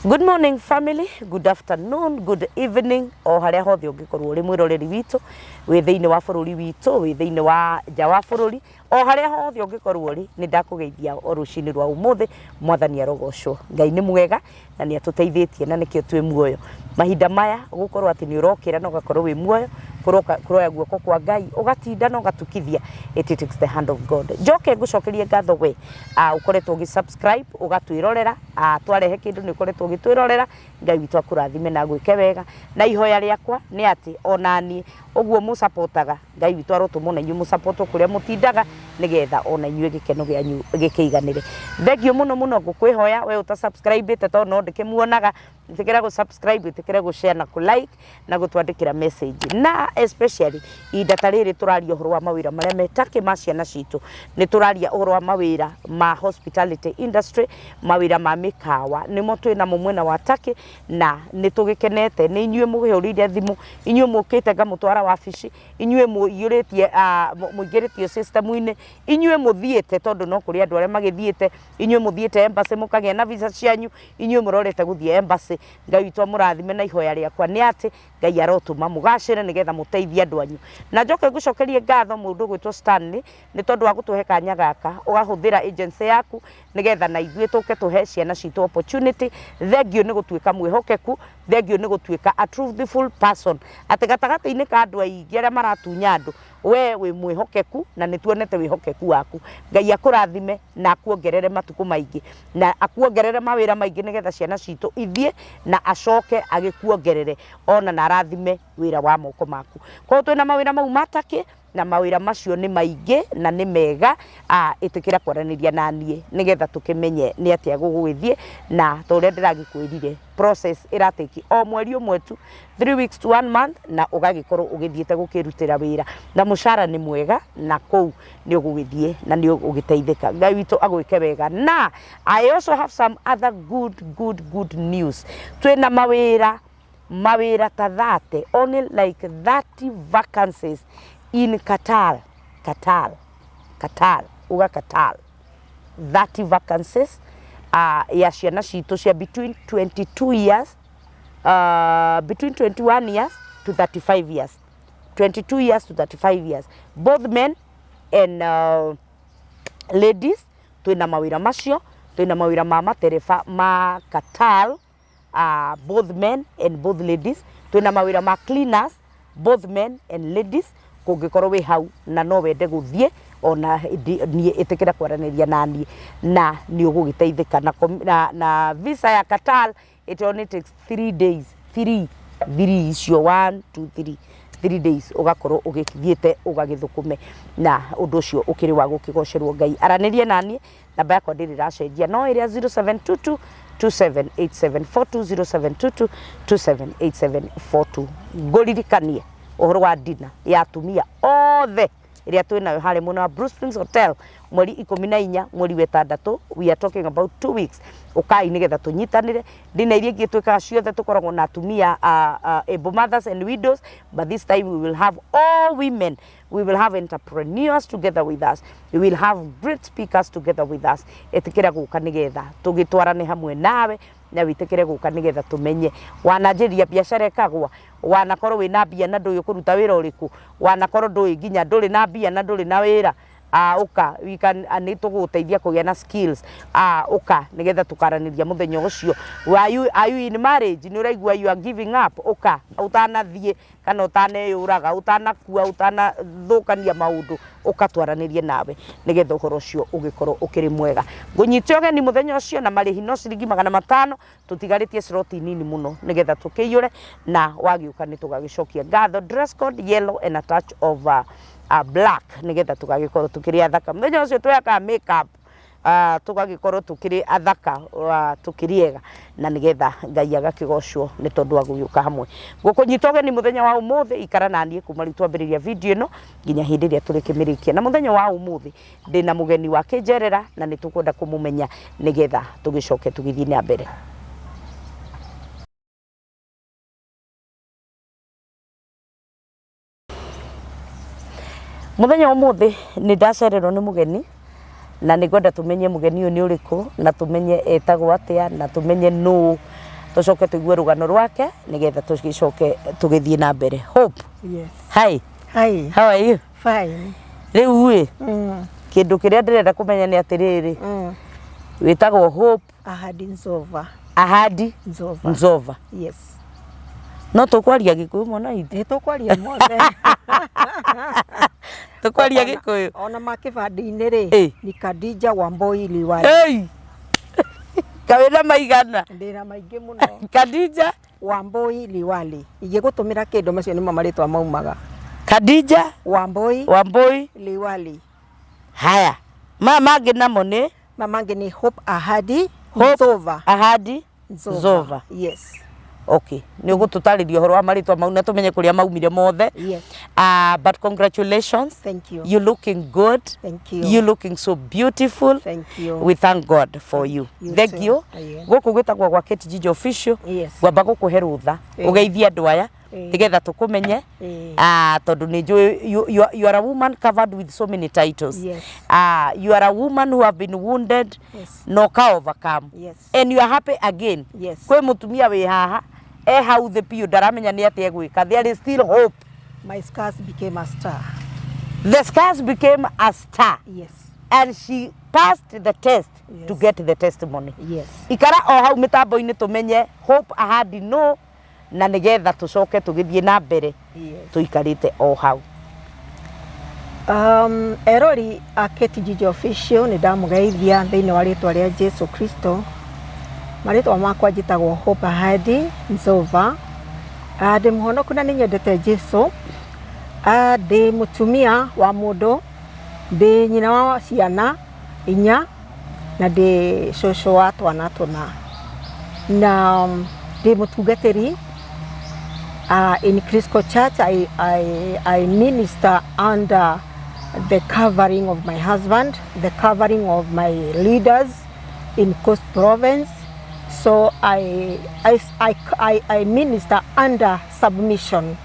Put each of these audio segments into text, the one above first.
Good morning family, good afternoon, good evening, o haria hothe ungikorwo uri mwiroreri witu wi thiini wa bururi witu wi thiini wa nja wa bururi o haria hothe ungikorwo uri ni ndakugeithia o rucini rwa umuthi mwathani arogocwo ngai ni mwega na ni atuteithĩtie na nikio twi muoyo mahinda maya gukorwo ati ni urokira na ugakorwo wi muoyo kuroya guoko kwa ngai ugatinda na ugatukithia it takes the hand of God njoke ngucokerie ngatho we ukoretwo gi subscribe ugatwirorera twarehe kindu ni ukoretwo gitwirorera ngai witu akurathime na gwike wega na ihoya riakwa ni ati onani oguo mu supportaga ngai witu arotumo na inyu mu support kuria mutindaga nigetha ona inyu gikeno gianyu gikeiganire thegio muno ngukwihoya we uta subscribe te to no ndikimuonaga tikira go subscribe tikira go share na ku like na gutwandikira message na especially idata riri turaria uhoro wa mawira maria metake maciana citu ni turaria uhoro wa mawira ma hospitality industry mawira ma mikawa nimo twina mwena wa take na nitugikenete ni inyue mugihurire thimu inyue mukite ngamutwara wabici inyue muyuritie muigiritie system ine inyue muthiete tondu no kuri andu aria magithiete inyue muthiete embassy mukagia na visa cianyu inyue murorete guthie embassy ngai witu murathime na ihoya riakwa ni ati ngai arotuma mugacire nigetha muteithie andu anyu na njoke ngucokerie ngatho mundu gwitwo Stanley ni tondu wa gutuhe kanya gaka ugahuthira agency yaku nigetha na ithue tuke tuhe ciana citu opportunity thengio ni gutuika mwihokeku thengio ni gutuika a truthful person ati gatagati-ini ka andu aingi aria maratunya andu we wi mwihokeku na nituonete wihokeku waku ngai akurathime na akuongerere matuku maingi na akuongerere mawira maingi nigetha ciana citu ithie na acoke agikuongerere ona na arathime wira wa moko maku kwa twina mawira mau matake na mawira macio ni maingi na ni mega itikira kwaraniria nanie nigetha tukimenye ni atia gugwithie na to ria ndiragikwirire process irateki o mweri umwe tu 3 weeks to 1 month na ugagikorwo ugithiete gukirutira wira na mushara ni mwega na kou ni ugugithie na ni ugiteithika ngai witu agwike wega na I also have some other good news twina mawira ta 30 only like 30 vacancies in Qatar uga Qatar 30 vacancies ya ciana citu cia between 22 years between 21 years to 35 years 22 years to 35 years both men and ladies twina mawira macio twina mawira ma matereba ma Qatar both men and both ladies twina mawira ma cleaners both men and ladies kungikorwo wi hau na no wende guthie ona ni itikira kwaraniria nani na ni ugugiteithika na visa ya Qatar it only takes 3 days 3 icio 1 2 3 days ugakorwo ugithiete ugagithukume na undu ucio ukiri wa gukigocerwo ngai aranirie nani namba yakwa ndiriracenjia no iria 0722 278742 278742 nguririkanie uhoro wa dina ya atumia othe iria twina hare muno Blue Springs Hotel mweri 14 mweri wa 6 we are talking about 2 weeks ukai nigetha tunyitanire dina iria ngitwika ciothe tukoragwo na atumia able mothers and widows but this time we will have all women we will have entrepreneurs together with us we will have great speakers together with us etikira guka nigetha tugitwarane hamwe nawe na witekere guka nigetha tumenye wananjiria biashara ekagwa wanakorwo wina mbia na nduyu kuruta wira uriku wanakorwo ndui nginya nduri na mbia na nduri na wira uka we can nituguteithia kugia na skills uka nigetha tukaraniria muthenya ucio are you in marriage ni uraigua you are giving up uka utanathie kana utaneyuraga utanakua utanathukania maundu ukatwaranirie nawe nigetha uhoro ucio ugikorwo ukiri mwega ngunyite ogeni muthenya ucio na marihi no ciringi 500 tutigaritie slot nini muno nigetha tukiyure na wagiuka nitugagicokia ngatho dress code yellow and a touch of black nigetha tugagikorwo tukiri athaka muthenya ucio tweka makeup tugagikorwo tukiri athaka tukiriega na nigetha ngai agakigocwo ni tondu wa guyuka hamwe ngukunyita ogeni muthenya wa umuthi ikara nanie kuma ritwambiriria video ino nginya hindi ria turikimirikia na muthenya wa umuthi ndina mugeni wa kijerera na nitukwenda kumumenya nigetha tugicoke tugithie na mbere muthenya wa umuthi ni ndacererwo ni mugeni na nigwenda tumenye mugeni uyu ni uriku na tumenye etagwo atia na tumenye no tucoke tuigue rugano rwake nigetha tugicoke tugithie na mbere. Hope. Yes. Hi. Hi. How are you? Fine. Riu we. Kindu kiria ndirenda kumenya ni atiriri. Witagwo Hope Ahadi Nzova. Ahadi Nzova. Nzova. Yes. No tukwaria Gikuyu mwana itu. Tukwaria mothe. Tukwaria Gikuyu. Ona makibandi-ini ri ni Khadija Wambui Liwali. Hey. Kawira maigana. Ndina maingi muno. Khadija Wambui Liwali. Igigutumira kindu macio ni maritwa maumaga. Khadija Wambui Liwali. Haya. Mama angi namo ni mamangi ni Hope Ahadi Nzova. Ahadi Nzova. Yes. Okay. Ni ugututariria horo wa maritwa mau na tumenye kuria maumire mothe. Yes. But congratulations. Thank you. You looking good. Thank you. You looking so beautiful. Thank you. We thank God for you. Thank you. Guku gwitagwo gwa KTG official. Yes. Gwamba gukuhe rutha ugeithia andu aya tigetha tukumenye tondu ni you are a woman covered with so many titles. Yes. You are a woman who have been wounded. Yes. No ka overcome. Yes. And you are happy again. Yes. Kwe mutumia wi haha how the piu daramenya ni atia gwika. There is still hope. My scars became a star. The scars became a star. Yes. And she passed the test. Yes. To get the testimony. Yes. Ikara o hau mitambo-ini tumenye Hope Ahadi no na nigetha tucoke tugithie na mbere. Yes. Tuikarite o hau. Erori a KTG official ni ndamugeithia thiini wa ritwa ria Jesu Kristo. Maritwa makwa njitagwo Hope Ahadi Nzova. Ndi muhonoku na ninyendete Jesu. Ndi mutumia wa mundu. Ndi nyina wa ciana 4 na ndi shosho wa twana tuna. Na ndi mutungatiri in Crisco Church. I minister under the covering of my husband, the covering of my leaders in Coast Province. So I minister under submission.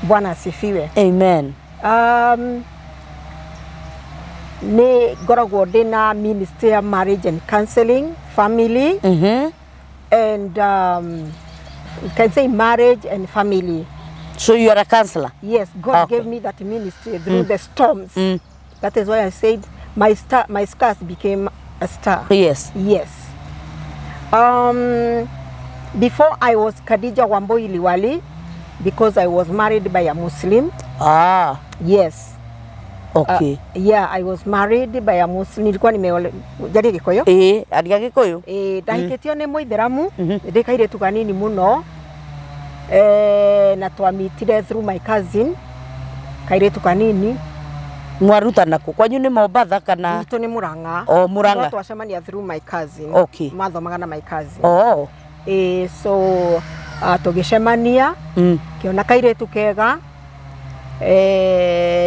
Bwana asifiwe. Amen. Ne goragwo ndina ministry of marriage and counseling, family, and you can say marriage and family. So you are a counselor? Yes, God gave me that ministry through the storms. That is why I said my scars became a star. Yes. Yes. Before I was Khadija Wambui Liwali, because I was married by a Muslim. Yes. Okay. Yeah, I was married by a Muslim. Nilikuwa nimeolewa Gikuyu. Aria Gikuyu. Ndahikitio ni Muithiramu. Ndikaire tukanini muno. Na twamitire through my cousin. Kaire tukanini. Mwarutana ku kwanyu ni Mombatha kana? Itu ni Murang'a. Murang'a. Twacemania through my cousin. Okay. Mathomaga na my cousin. So tugicemania. Kiona kairetu kega.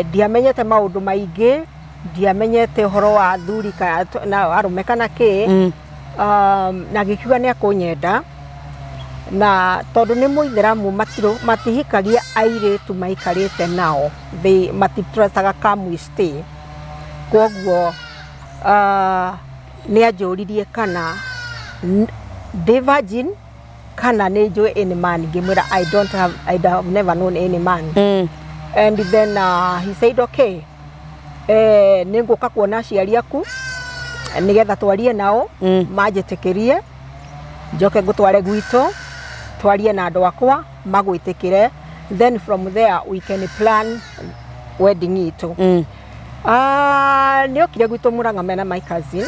Ndiamenyete maundu maingi, ndiamenyete horo wa athuri na arume kana ki. Na gikiuga ni akunyenda na tondu ni Muithiramu matihikagia airitu maikarite nao, matitrestaga come we stay. Koguo ni anjuririe kana ndi virgin kana ni njui any man. Ngimwira I have never known any man. And then he said okay, ninguka kuona aciari aku nigetha twarie nao manjitikirie njoke ngutware gwitu twarie na andu akwa magwitikire, then from there we can plan wedding itu. Ni okire gwitu Murang'a mena my cousin.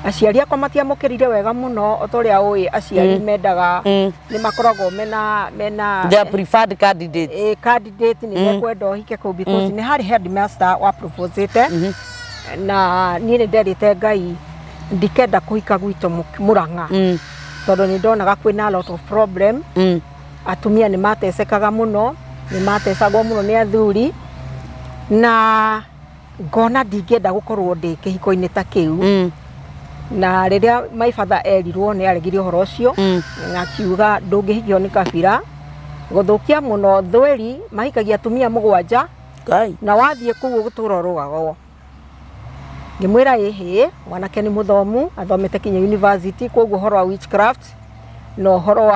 Aciari akwa matiamukirire wega muno otoria ui aciari mendaga ni makoragwo mena the preferred candidate. Candidate ni mekwenda hike ko because ni hari headmaster wa proposite na ni nderite Ngai ndikenda kuhika gwitu Murang'a tondu ni ndonaga kwina a lot of problem. Atumia ni matesekaga muno, ni matesagwo muno ni athuri na ngona ndingenda gukorwo ndi kihiko-ini ta kiu. Na riria my father erirwo ni aregire horo ucio na kiuga ndungihikio ni kabira guthukia muno thweri mahikagia atumia 7 na wathie kuu gutura rugago. Ngimwira mwanake ni muthomu athomete kinya university koguo horo wa witchcraft no horo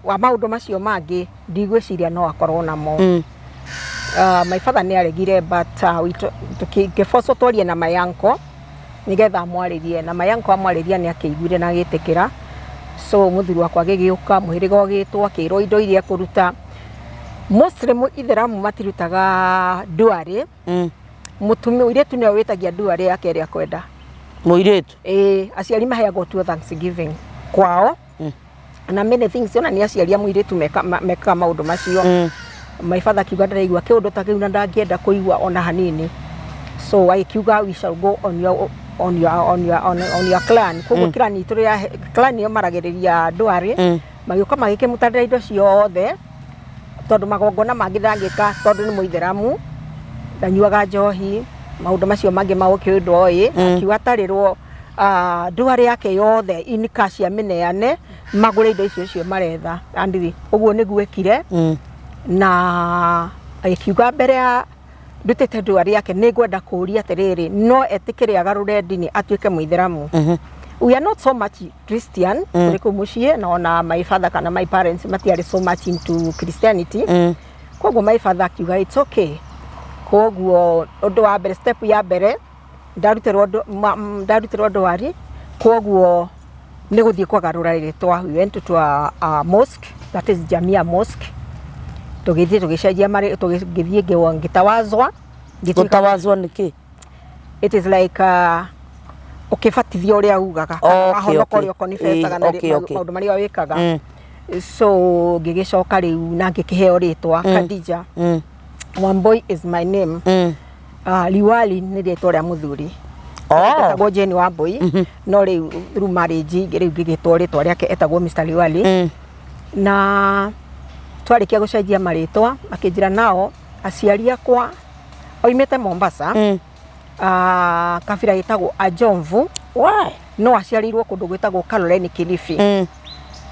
wa maundu macio mangi ndigwiciria no akorwo namo. My father nĩ aregire but tukĩforce twarie na my uncle nigetha amwarĩrie na my uncle amwarĩria nĩ akĩiguire na agĩtĩkĩra. So mũthuri wakwa agĩgĩũka mũhĩrĩga ũgĩtwo akĩrwo indo iria kũruta. Muslim Itheramu matirutaga nduarĩ. Mũtumia ũirĩtu nĩwe wĩtagia nduarĩ yake ĩrĩa kwenda. Mũirĩtu? Aciari maheagwo tu Thanksgiving kwao. Na many things ona nĩ aciari mũirĩtu mekaga maũndũ macio. My father akiuga ndaraigua kĩũndũ ta kĩu na ndangĩenda kũigua ona hanini. So agĩkiuga we shall go on your clan. Koguo clan itũ ya clan ĩyo maragĩrĩria ndwarĩ. Magĩũka magĩkĩmũtandĩra indo ciothe tondũ magongona mangĩ ndangĩka tondũ nĩ Mũithĩramu. Ndanyuaga njohi maũndũ macio mangĩ ma ũkĩũndũ oĩ. Akiuga atarĩrwo ndwarĩ yake yothe inika cia mĩneane magũre indo icio maretha. Andiri ũguo nĩguo ekire. Na agĩkiuga mbere ya ndutĩte ndwarĩ yake nĩ ngwenda kũũria atĩrĩrĩ no etĩkĩre agarũre ndini atuĩke Mũithĩramu. We are not so much Christian. Tũrĩ kũu mũciĩ na ona my father kana my parents matiarĩ so much into Christianity. Koguo my father akiuga it's okay. Koguo ũndũ wa mbere step ya mbere ndarutirwo ndwarĩ. Koguo nĩ gũthiĩ kwagarũra rĩtwa. We went to a mosque, that is Jamia Mosque. Tũgĩthiĩ tũgĩcenjia tũgĩthiĩ ngĩtawazwa. Gũtawazwa nĩ kĩ? It is like ũkĩbatithio ũrĩa ugaga kana wahonoka ũrĩa ũkonifesaga na maũndũ marĩa wĩkaga. So ngĩgĩcoka rĩu na ngĩkĩheo rĩtwa Khadija. Wambui is my name. Liwali nĩ rĩtwa rĩa mũthuri. Etagwo Jane Wambui. No rĩu through marriage rĩu ngĩgĩtwo rĩtwa rĩake etagwo Mr. Liwali. Na twarĩkia gũcenjia marĩtwa akĩnjĩra nao aciari akwa oimĩte Mombasa. Kabira gĩtagwo Ajomvu. No aciarirwo kũndũ gwĩtagwo Kaloleni Kilifi.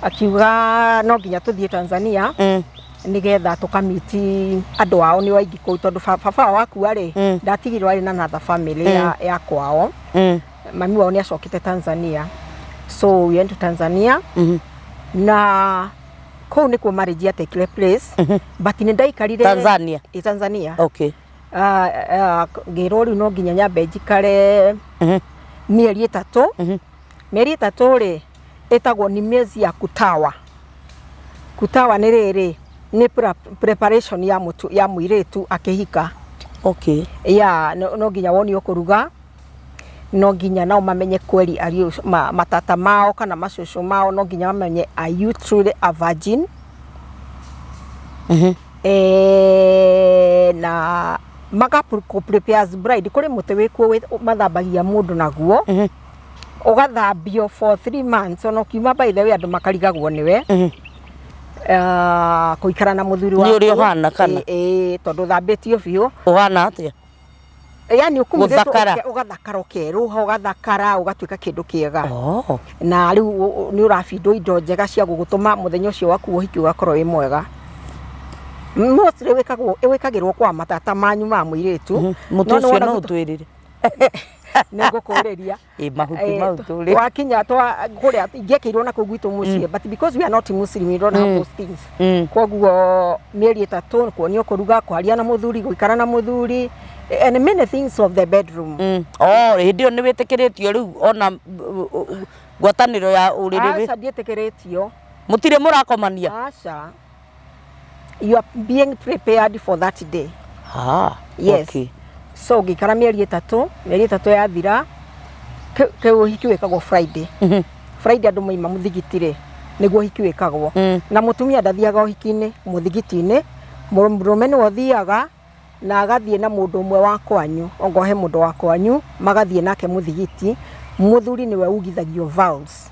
Akiuga no nginya tũthiĩ Tanzania nigetha tũkamiti andũ ao nĩ waingĩ kũu tondũ baba wakua rĩ ndatigirwo arĩ na another family ya kwao. Mami wao nĩ acokete Tanzania. So we went to Tanzania. Na kũu nĩkuo marriage yatekire place. But nĩ ndaikarire Tanzania. Okay. Ngĩrwo rĩu no nginya nyambe njikare mĩeri ĩtatũ. Mĩeri ĩtatũ rĩ ĩtagwo ni miezi ya kutawa. Kutawa nĩ rĩrĩ nĩ preparation ya mũirĩtu akĩhika. Okay. No nginya wonio kũruga. No nginya nao mamenye kweli ariyo matata mao kana macũcũ mao no nginya mamenye are you truly a virgin. Na prepare as bride kũrĩ mũtĩ wĩkuo mathambagia mũndũ naguo. Ũgathambio for 3 months ona kiuma by the way andũ makarigagwo nĩwe. Kũikara na mũthuri waku. Nĩ ũrĩ ũhana kana? Tondũ thambĩtio biũ. Ũhana atĩa? Yani ũgathakara ũkerũha ũgathakara ũgatuĩka kĩndũ kĩega. Na rĩu nĩ ũrabindwo indo njega cia gũgũtũma mũthenya ũcio waku ũhiki ũgakorwo wĩ mwega. Mostly wĩkagĩrwo kwa matata manyu ma mũirĩtu. Mũtu ũcio no ũtwĩrĩre. Nĩngũkũrĩria. Mahuti mau tũrĩ. Wakinya kũrĩa ingĩkĩirwo na kũu gwitũ mũciĩ but because we are not Muslim we don't have those things. Koguo mĩeri ĩtatũ kuonio kũruga kwaria na mũthuri gũikara na mũthuri. And many things of the bedroom. Hĩndĩ ĩyo nĩ wĩtĩkĩrĩtio rĩu ona ngwatanĩro ya ũrĩrĩ. Aca ndiĩtĩkĩrĩtio. Mũtirĩ mũrakomania? Aca. You are being prepared for that day. Yes. Okay. So ngĩikara mĩeri ĩtatũ yathira kĩu ũhiki wĩkagwo Friday. Friday andũ moima mũthigiti-rĩ nĩguo ũhiki wĩkagwo. Na mũtumia ndathiaga ũhiki-inĩ mũthigiti-inĩ. Mũrũme nĩwe ũthiaga na agathiĩ na mũndũ ũmwe wa kwanyu. Ongohe mũndũ wa kwanyu magathiĩ nake mũthigiti. Mũthuri nĩwe ugithagio vows.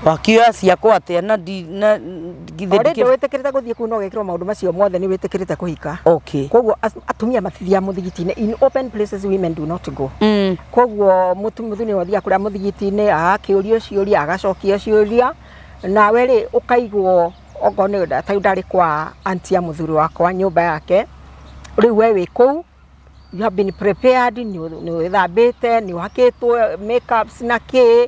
Wakioya ciakwa atĩa na githĩ wĩtĩkĩrĩte gũthiĩ kũu no gĩkĩrwo maũndũ macio mothe nĩ wĩtĩkĩrĩte kũhika. Okay. Koguo atumia matithia mũthigiti-inĩ. In open places women do not go. Koguo mũthuri nĩwe ũthiaga kũrĩa mũthigiti-inĩ agakĩũrio ciũria agacokia ciũria nawe rĩ ũkaigwo ogo nĩ ndarĩ kwa aunti ya mũthuri wakwa nyũmba yake. Rĩu we wĩ kũu you have been prepared. Nĩ wĩthambĩte nĩ ũhakĩtwo makeups na kĩ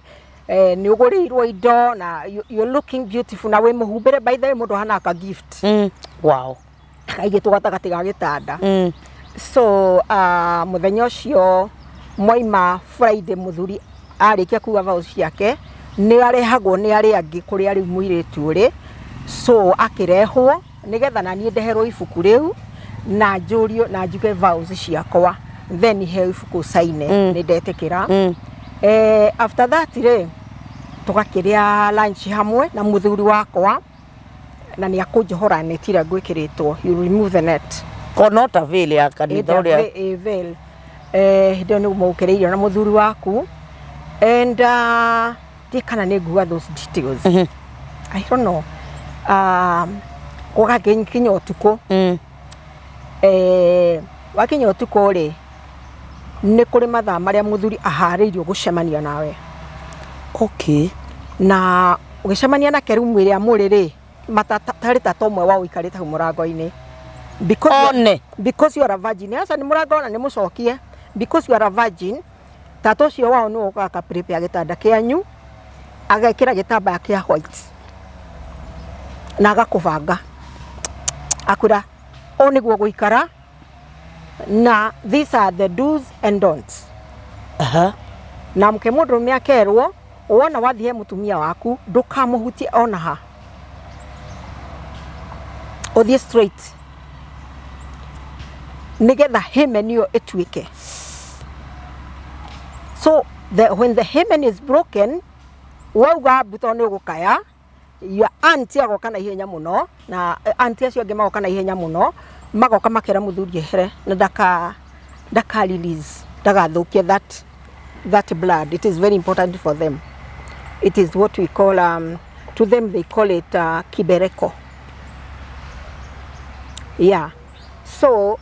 ni ugurirwo indo na you're looking beautiful na we muhumbire by the way mundu hana ka gift wow kaigitwo gatagati ga gitanda so muthenya ucio moima Friday muthuri arikia kuga vows ciake ni arehagwo ni ari angi kuri ari muiritu uri so akirehwo nigetha na nie ndeherwo ibuku riu na njurio na njuke vows ciakwa then he ibuku saine ni ndetekira after that re tugakiria lunch hamwe na muthuri wakwa na ni akunjohora netira gwikiritwo you remove the net konota vile ya kanitha uria veil hindo ni mukireirio na muthuri waku and dikana ni gua those details I don't know ugakinya utuko wakinya utuko ri ni kuri mathaa maria muthuri ahariirio gucemania nawe okay na ugicemania na kerumu iria muri ri matatari tatomwe wa uikarite murango-ini because you are a virgin asa ni murango na ni mucokie because you are a virgin tato cio wao no ukaka prepare gitanda kianyu agekira gitamba kia white na agakuvanga akura o niguo guikara na these are the do's and don'ts na mke mundurume akerwo wona wathie mutumia waku ndukamuhutie ona ha othie straight nigetha hymen iyo etwike so when the hymen is broken wauga buto ni ugukaya your auntie agoka na ihenya muno na auntie acio angi magoka na ihenya muno magoka makera muthuri ehere na daka release dagathukie that blood. It is very important for them. It is what we call to them they call it kibereko. Yeah. So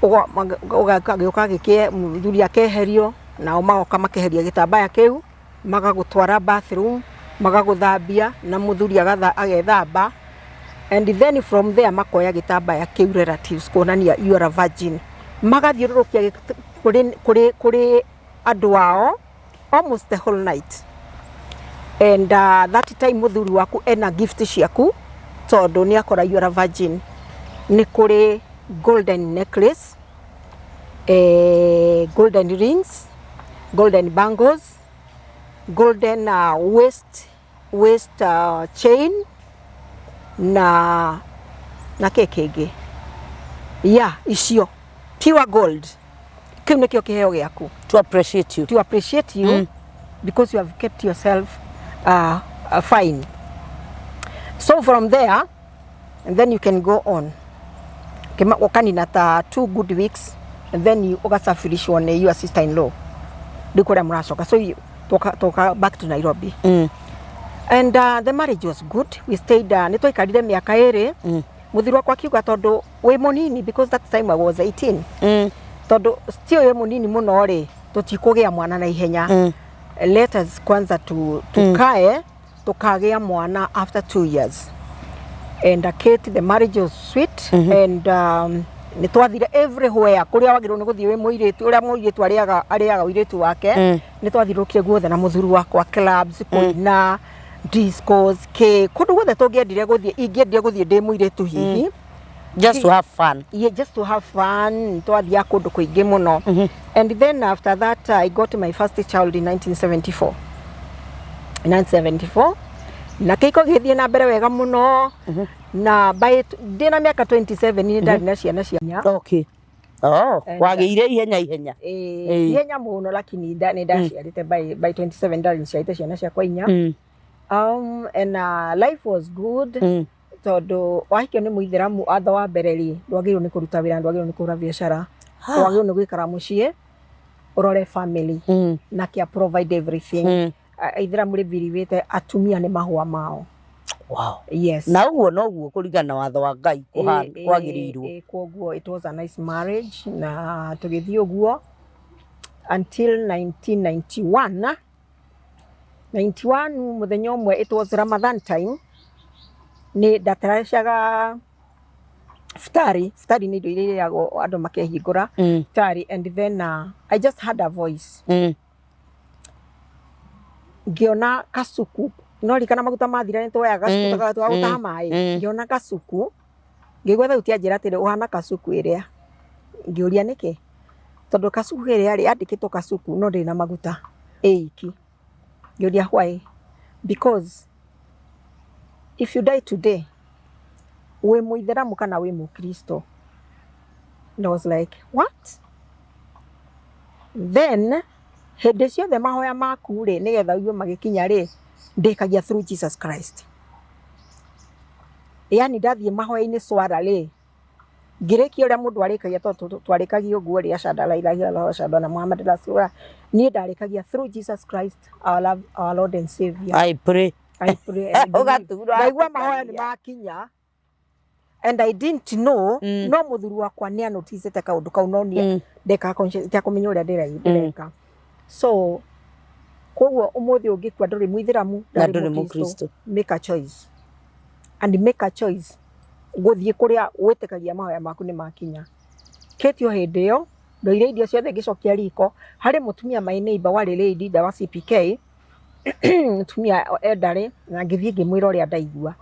uga gikie muthuri akeherio na magoka makeheria gitambaya kiu magagutwara bathroom magaguthambia na muthuri agethamba and then from there makoya gitambaya kiu relatives kuonania you are a virgin magathiururukia kuri andu ao almost the whole night and that time muthuri waku ena gift ciaku tondu ni akora you are a virgin ni kuri golden necklace golden rings golden bangles golden waist chain na kekege yeah icio pure gold kiu nikio kiheo giaku to appreciate you because you have kept yourself fine. So from there and then you can go on kema okanina ta 2 good weeks and then you ugasafirishwa na your sister-in-law ndikora muracoka so you toka back to Nairobi and the marriage was good. We stayed nitwaikarire miaka iri muthiri wakwa kiuga tondu we munini because that time I was 18 tondu still ye munini muno ri tutikugia mwana na ihenya let us kwanza tukae tukagia mwana after 2 years and Kate the marriage was sweet and nitwathire everywhere kuria wagirwo ni guthie we muiritu uria muiritu ariaga uiritu wake nitwathirukire guothe na muthuri wakwa clubs kuina discos kundu guothe tungiendire guthie ingiendire guthie ndi muiritu hihi just to have fun. Yeah, just to have fun. Twathia kundu kuingi muno and then after that I got my first child in 1974 na kiko githie na mbere wega muno na by dina miaka 27 ni ndari na ciana cianya okay wageire ihenya ihenya muno lakini ni ndaciarite by 27 ndari ciaite ciana ciakwa inya and life was good tondu wahikio ni muithiramu atha wa mbereri ndwagirwo ni kuruta wira ndwagirwo ni kura biashara ndwagirwo ni gwikara mucii urore family na kia provide everything ithiramu riviriwite atumia ni mahua mao. Wow. Yes. Na uguo no guo kuringana watho wa Ngai kwagirirwo. Koguo it was a nice marriage na tugithio guo until 1991 muthenya umwe it was Ramadan time ni ndatarashaga futari ni ndo ile yago andu makehingura futari and then I just had a voice ngiona kasuku no rikana maguta mathira ni twoya kasuku twa gutaha mai ngiona kasuku ngigwa thauti anjira atiri uhana kasuku iria ngiuria niki tondu kasuku iria ri andikitwo kasuku no ndina maguta eiki ngiuria why because if you die today we muitheramu kana we mukristo. And I was like, what? Then hindi ciothe mahoya maku ri nigetha uyo magikinya ri ndikagia through Jesus Christ. Yani ndathie mahoya-ini swara ri ngirikia uria mundu arikagia twarikagia uguo ri ashada la ilaha illallah ashada na Muhammad rasulullah ni ndarikagia through Jesus Christ our Lord and Savior. I pray ndaigua mahoya ni makinya and I didn't know no muthuru wakwa ni anoticete kaundu kau no ni ndeka conscious ta kumenya uria ndireka. So koguo umuthi ungikwa nduri muithiramu nduri mukristo, make a choice and make a choice guthie kuria witikagia mahoya maku ni makinya. Ketio hindi yo ndoire idio ciothe ngicokia riko hari mutumia my neighbor wari lady da wa CPK mutumia endari na ngithie ngimwira uria ndaigua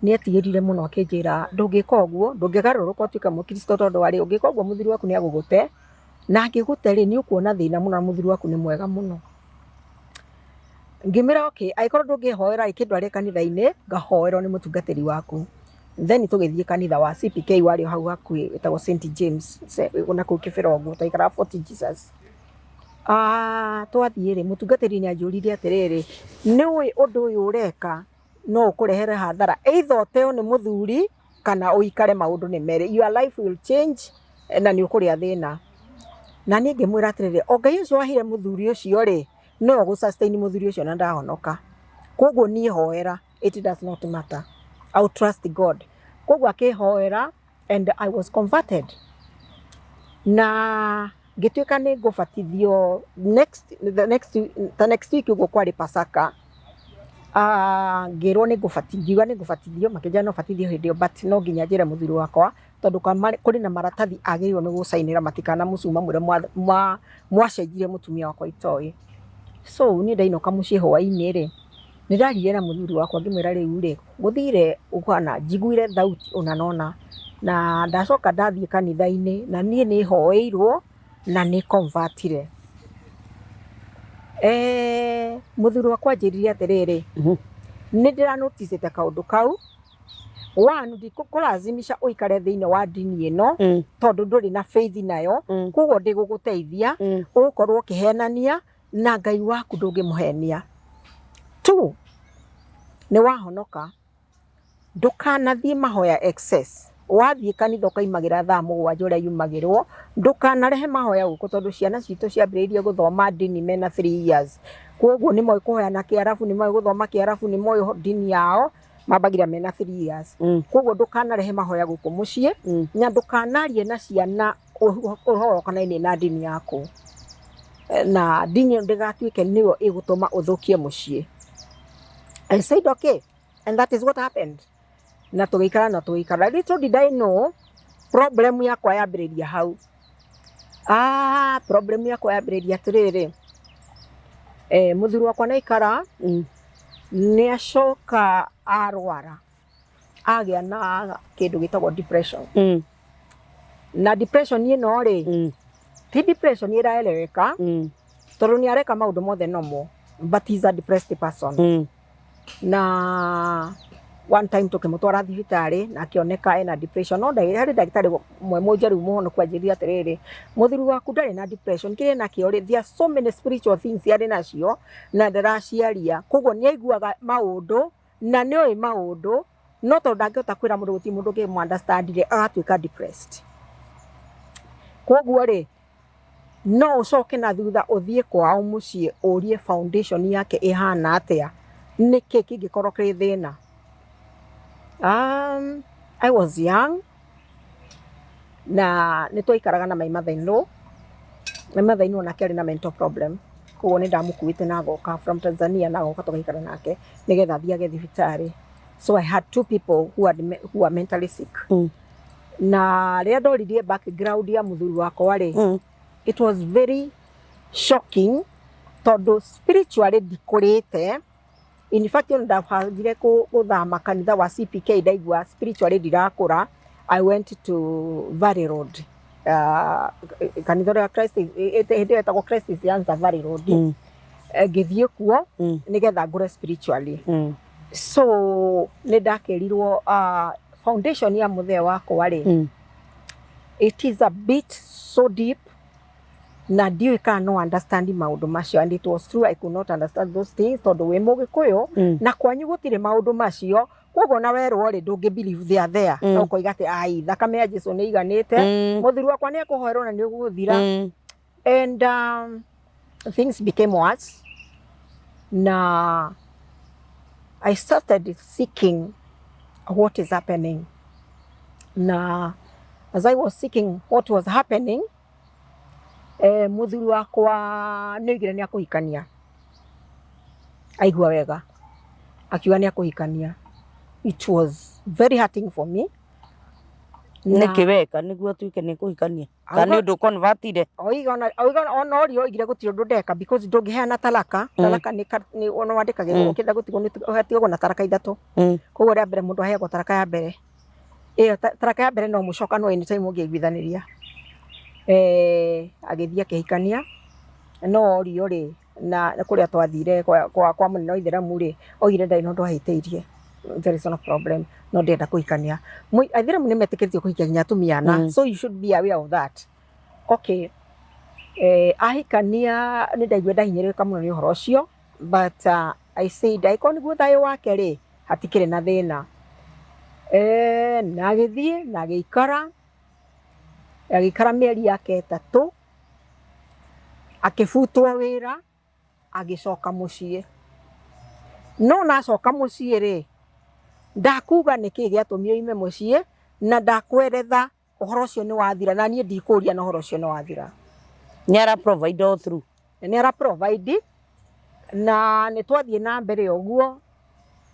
ni atigirire muno akinjira ndungika uguo ndungigaruruka utuika mukristo tondu wari ungika uguo muthuri waku ni agugute na angigute ri ni ukuona thina muno muthuri waku ni mwega muno. Ngimira okay aikorwo ndungihoera ikindu ari kanitha-ini ngahoerwo ni mutungatiri waku. Then tugithie kanitha wa CPK wari hau hakuhi wetagwo St James una kuu Kibira uguo taikara Fort Jesus. Twathie ri mutungatiri ni anjurire atiriri niwe undu uyu ureka no ukurehere hathara either uteo ni muthuri kana uikare maundu ni mere, your life will change na ni ukuria thina. Na ni ngimwira atiriri o Ngai ucio wahire muthuri ucio ri no gu sustain muthuri ucio na ndahonoka. Koguo ni hoera, it does not matter. I trust God. Koguo akihoera and I was converted. Na gituika ni ngubatithio the next week ugo kwari Pasaka. Ngirwo ni ngubatithio makinja no batithio hindi but no nginya njire muthuri wakwa tondu kuri na maratathi agirirwo ni gusainira matikana mucuma mwire mwacenjire mutumia wakwa itoi. So ni ndainoka mucii hwa-ini ri ni ndarire na muthuri wakwa ngimwira riu ri guthire ukwana njiguire thauti ona nona na ndacoka ndathie kanitha-ini na nie ni hoeirwo na ni convertire. Muthuri wakwa njirire atiriri ni ndira notice ta kaundu kau one ndikukulazimisha uikare thiini wa dini ino tondu nduri na faith nayo koguo ndiguguteithia ukorwo kihenania na Ngai waku ndungimuhenia. Two, ni wahonoka ndukanathie mahoya excess. Wathie kanitha ukaimagira thaa 7 uria yumagirwo ndukanarehe mahoya guku tondu ciana citu ciambiririe guthoma dini mena 3 years. Koguo ni moi kuhoyana kiarabu ni moi guthoma kiarabu ni moi dini yao mabagira mena 3 years. Koguo ndukanarehe mahoya guku mucii na ndukanarie na ciana uhoro kana ini na dini yaku na dini ndigatuike niyo igutuma uthukie mucii. I said okay and that is what happened. Na tuikara little did I know problem yakwa yambiriria hau. Problem yakwa yambiriria atiriri muthuri wakwa naikara ni acoka arwara agia na kindu gitagwo depression. Na depression ino ri ti depression iraeleweka tondu ni areka maundu mothe normal but he's a depressed person. Na one time tukimutwara thibitari na akioneka ena depression no hari ndagitari mwe mujeru muhono kwa njiri atiriri muthuri waku ndari na depression kire na kio ri there are so many spiritual things yari nacio na ndaraciaria koguo ni aiguaga maundu na ni oi maundu no tondu ndangihota kwira mundu guti mundu ngi understand ri agatuika depressed. Koguo ri no ucoke na thutha uthie kwao mucii urie foundation yake ihana atia niki kingikorwo kiri thina. I was young na nitwaikaraga na my mother-in-law. My mother-in-law nake ari na mental problem koguo ni ndamukuite na goka from Tanzania na goka tugaikara nake nigetha thiage thibitari. So I had two people who are mentally sick. Na ria ndoririe background ya muthuri wakwa ri it was very shocking tondu spiritually ndikurite. In fact ndabangire guthama kanitha wa CPK ndaigua spiritually ndirakura. I went to Valley Road. Kanitha ya Christ etagwo Christ is Answer Valley Road. Ngithie kuo nigetha ngure spiritually. So nindakerirwo foundation ya muthee wakwa ri it is a bit so deep na ndiu kana no understand maundu macio, and it was true I could not understand those things tondu we mugikuyu na kwanyu gutire maundu macio, koguo na werwo ri ndungi believe they are there no koiga ati ai thakame ya Jesu ni iganite muthuri wakwa ni akuhoerwo na ni uguthira. And things became worse. Na I started seeking what is happening. Na as I was seeking what was happening, muthuri wakwa nĩoigire nĩ akũhikania. Aigua wega akiuga nĩ akũhikania. It was very hurting for me. Nĩkĩ weka nĩguo tuike nĩ kũhikania kana nĩ ũndũ convertire? Oiga ona orio oigire gũtirĩ ũndũ ndeka because ndũngĩheana talaka. Talaka nĩ ona wandĩkagĩrwo ũkĩenda gũtigwo ũgatigwo na talaka ithatũ. Koguo rĩa mbere mũndũ aheagwo talaka ya mbere. Ĩyo talaka ya mbere no mũcoka no anytime ũngĩiguithanĩria. Agĩthiĩ akĩhikania no orio rĩ na kũrĩa twathire kwa mũnene wa Itheramu rĩ oigire ndarĩ na ũndũ ahĩtĩirie. There is no problem. No ndenda kũhikania. Aitheramu nĩ metĩkĩtie kũhikia nginya atumia ana. So you should be aware of that. Okay. Ahikania nĩ ndaigua ndahinyĩrĩrĩka mũno nĩ ũhoro ũcio. But I said aiko nĩguo thayũ wake rĩ hatikĩrĩ na thĩna. Na agĩthiĩ na agĩikara mĩeri yake 3 akĩbutwo wĩra agĩcoka mũciĩ. No nacoka mũciĩ rĩ ndakuga nĩkĩ gĩatũmire oime mũciĩ na ndakweretha ũhoro ũcio nĩ wathira na niĩ ndikũria na ũhoro ũcio nĩ wathira. Nĩ ara provide all through. Nĩ ara provide na nĩ twathiĩ na mbere ũguo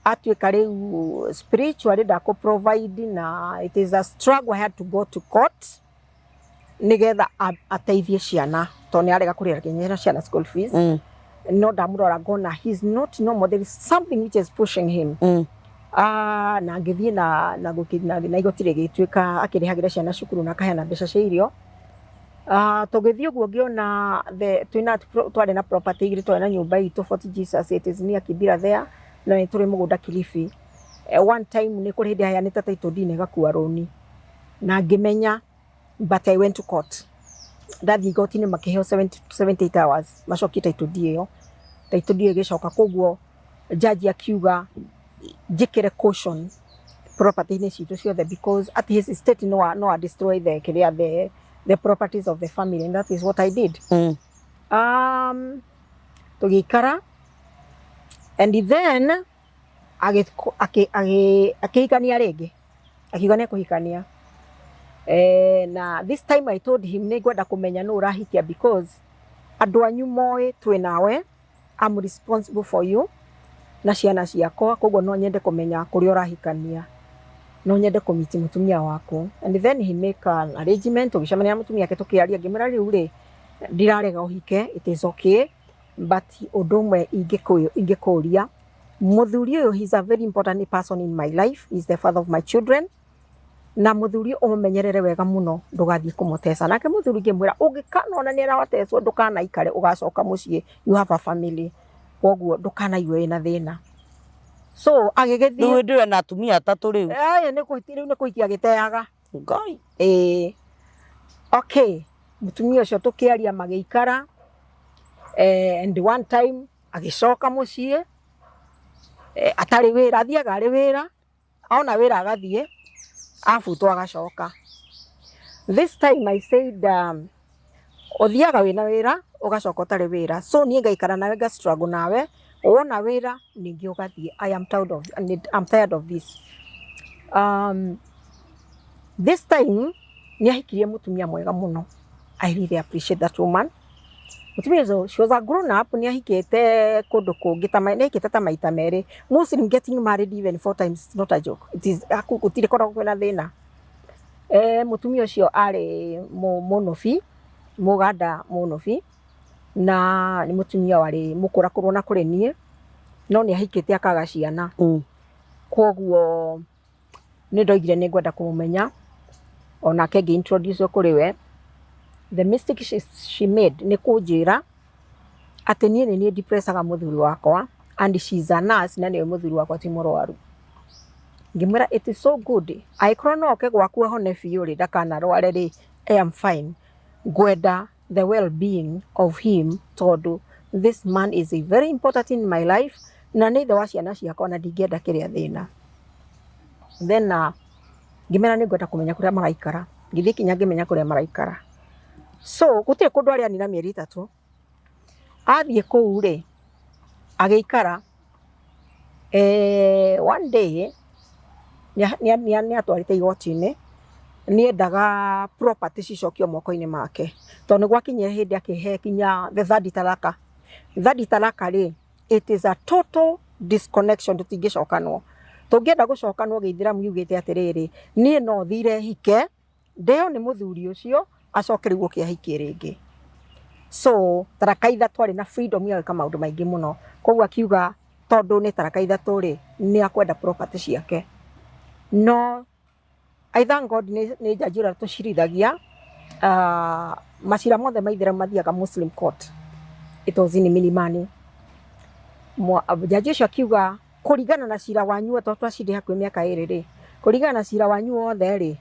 atuĩka rĩu spiritually ndakũ provide na it is a struggle. I had to go to court nigetha ateithie ciana tondũ nĩ arega kũrĩha ciana school fees. No ndamũrora ngona he's not normal, there is something which is pushing him. Na ngĩthiĩ na igoti rĩgĩtuĩka akĩrĩhagĩra ciana cukuru na akaheana mbeca cia irio. Tũgĩthiĩ ũguo ngĩona twarĩ na property igĩrĩ, twarĩ na nyũmba itũ Fort Jesus, it is near Kibera there, na nĩ tũrĩ mũgũnda Kilifi. One time nĩ kũrĩ hĩndĩ aheanĩte title deed na ĩgakua rũni na ngĩmenya, but I went to court. Ndathiĩ igoti-inĩ makĩheo 78 hours macokie title deed ĩyo. Title deed ĩgĩcoka, koguo judge akiuga njĩkĩre caution property-inĩ citũ ciothe because at his estate no destroy the properties of the family, and that is what I did. Tũgĩikara and then akĩhikania rĩngĩ, akiuga nĩ akũhikania. Na this time I told him nĩ ngwenda kũmenya nũ ũrahikia because andũ anyu moĩ twĩ nawe, I'm responsible for you na ciana ciakwa, koguo no nyende kũmenya kũrĩa ũrahikania, no nyende kũmiti mũtumia waku. And then he make an arrangement, tũgĩcemania mũtumia wake tũkĩaria, ngĩmwĩra rĩu rĩ ndirarega ũhike, it is okay, but ũndũ ũmwe ingĩkũria, mũthuri ũyũ he is a very important person in my life, he is the father of my children, na mũthuri ũmenyerere wega mũno ndũgathiĩ kũmũteca. Nake mũthuri ngĩmwĩra ũngĩkana ona nĩ aratecwo ndũkanaikare, ũgacoka mũciĩ, you have a family, koguo ndũkanaigue wĩna thĩna. So agĩgĩthiĩ ndũĩ na atumia 3 rĩu. Nĩ kũhikia gĩteaga. Ngai. Okay, mũtumia ũcio tũkĩaria magĩikara, and one time agĩcoka mũciĩ, atarĩ wĩra, athiaga arĩ wĩra, ona wĩra agathiĩ, abutwo agacoka. This time I said ũthiaga wĩna wĩra ũgacoka ũtarĩ wĩra, so niĩ ngaikara nawe nga struggle nawe, wona wĩra ningĩ ũgathiĩ. I'm tired of this. This time nĩ ahikirie mũtumia mwega mũno. I really appreciate that woman. Mũtumia ũcio, she was a grown up, nĩ ahikĩte kũndũ kũngĩ, nĩ ahikĩte ta maita merĩ. Muslim getting married even 4 times is not a joke. It is gũtirĩ koragwo kwĩna thĩna. Mũtumia ũcio arĩ mũnobi, Mũganda mũnobi, na ni mutumia wari mukura kurwo na kuri nie no ni ahikite akaga ciana koguo ni ndoigire ni ngwenda kumumenya ona kenge introduce kuri we. The mistake she made ni kunjira ati nie ni depressaga muthuri wakwa and she's a nurse na ni muthuri wakwa ti murwaru. Ngimwira it is so good aikro no ke gwaku hone biu ri ndakana rware ri I am fine ngwenda the well-being of him tondu this man is very important in my life na ni the wa ciana ciakwa na ndingenda kiria thina. Then ngimera ni ngwenda kumenya kuria maraikara ngithi kinya ngimenya kuria maraikara. So gutire kundu aria ni na mieri 3 athie kuu ri agiikara one day ni atwarite igoti-ini ni endaga property cicokio moko-ini make tondu gwakinyire hindi akihe kinya the third talaka. Third talaka ri it is a total disconnection tutingicokanwo tungienda gucokanwo Githiramu yugite atiriri nie no thire hike ndeo ni muthuri ucio acokerigwo kiahiki ringi. So taraka ithatu ari na freedom ya gwika maundu maingi muno koguo akiuga tondu ni taraka ithatu ri ni akwenda property ciake. No I thank God ni jajura tucirithagia macira mothe maithira mathiaga Muslim court. It was in Milimani. Jaji ucio akiuga kuringana na cira wanyu to twacinde hakwi miaka iri ri kuringana na cira wanyu wothe ri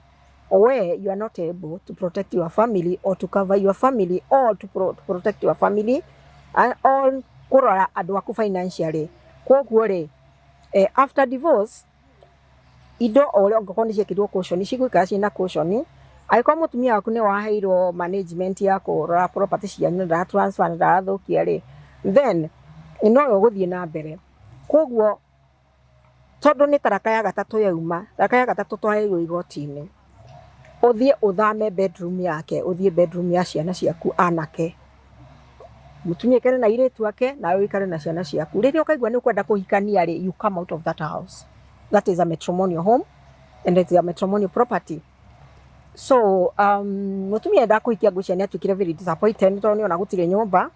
we you are not able to protect your family or to cover your family or to protect your family and all kurora andu aku financially. Koguo ri after divorce indo ore ongokorwo ciekirwo caution cigwikara ciina caution aikorwo mutumia waku ni waheirwo management ya kurora property cianyu na transfer na ndathukia ri then no uguthie na mbere. Koguo tondu ni taraka ya gatatu yauma taraka ya gatatu twaheirwo igoti-ini uthie uthame bedroom yake uthie bedroom ya ciana ciaku anake mutumia kene na iretu ake na wikare na ciana ciaku riria ukaigwa ni ukwenda kuhikania ri you come out of that house. That is a matrimonial home and it's a matrimonial property. So mutumia enda kuhikia ngucia ni atukire very disappointed tondu ona gutire nyumba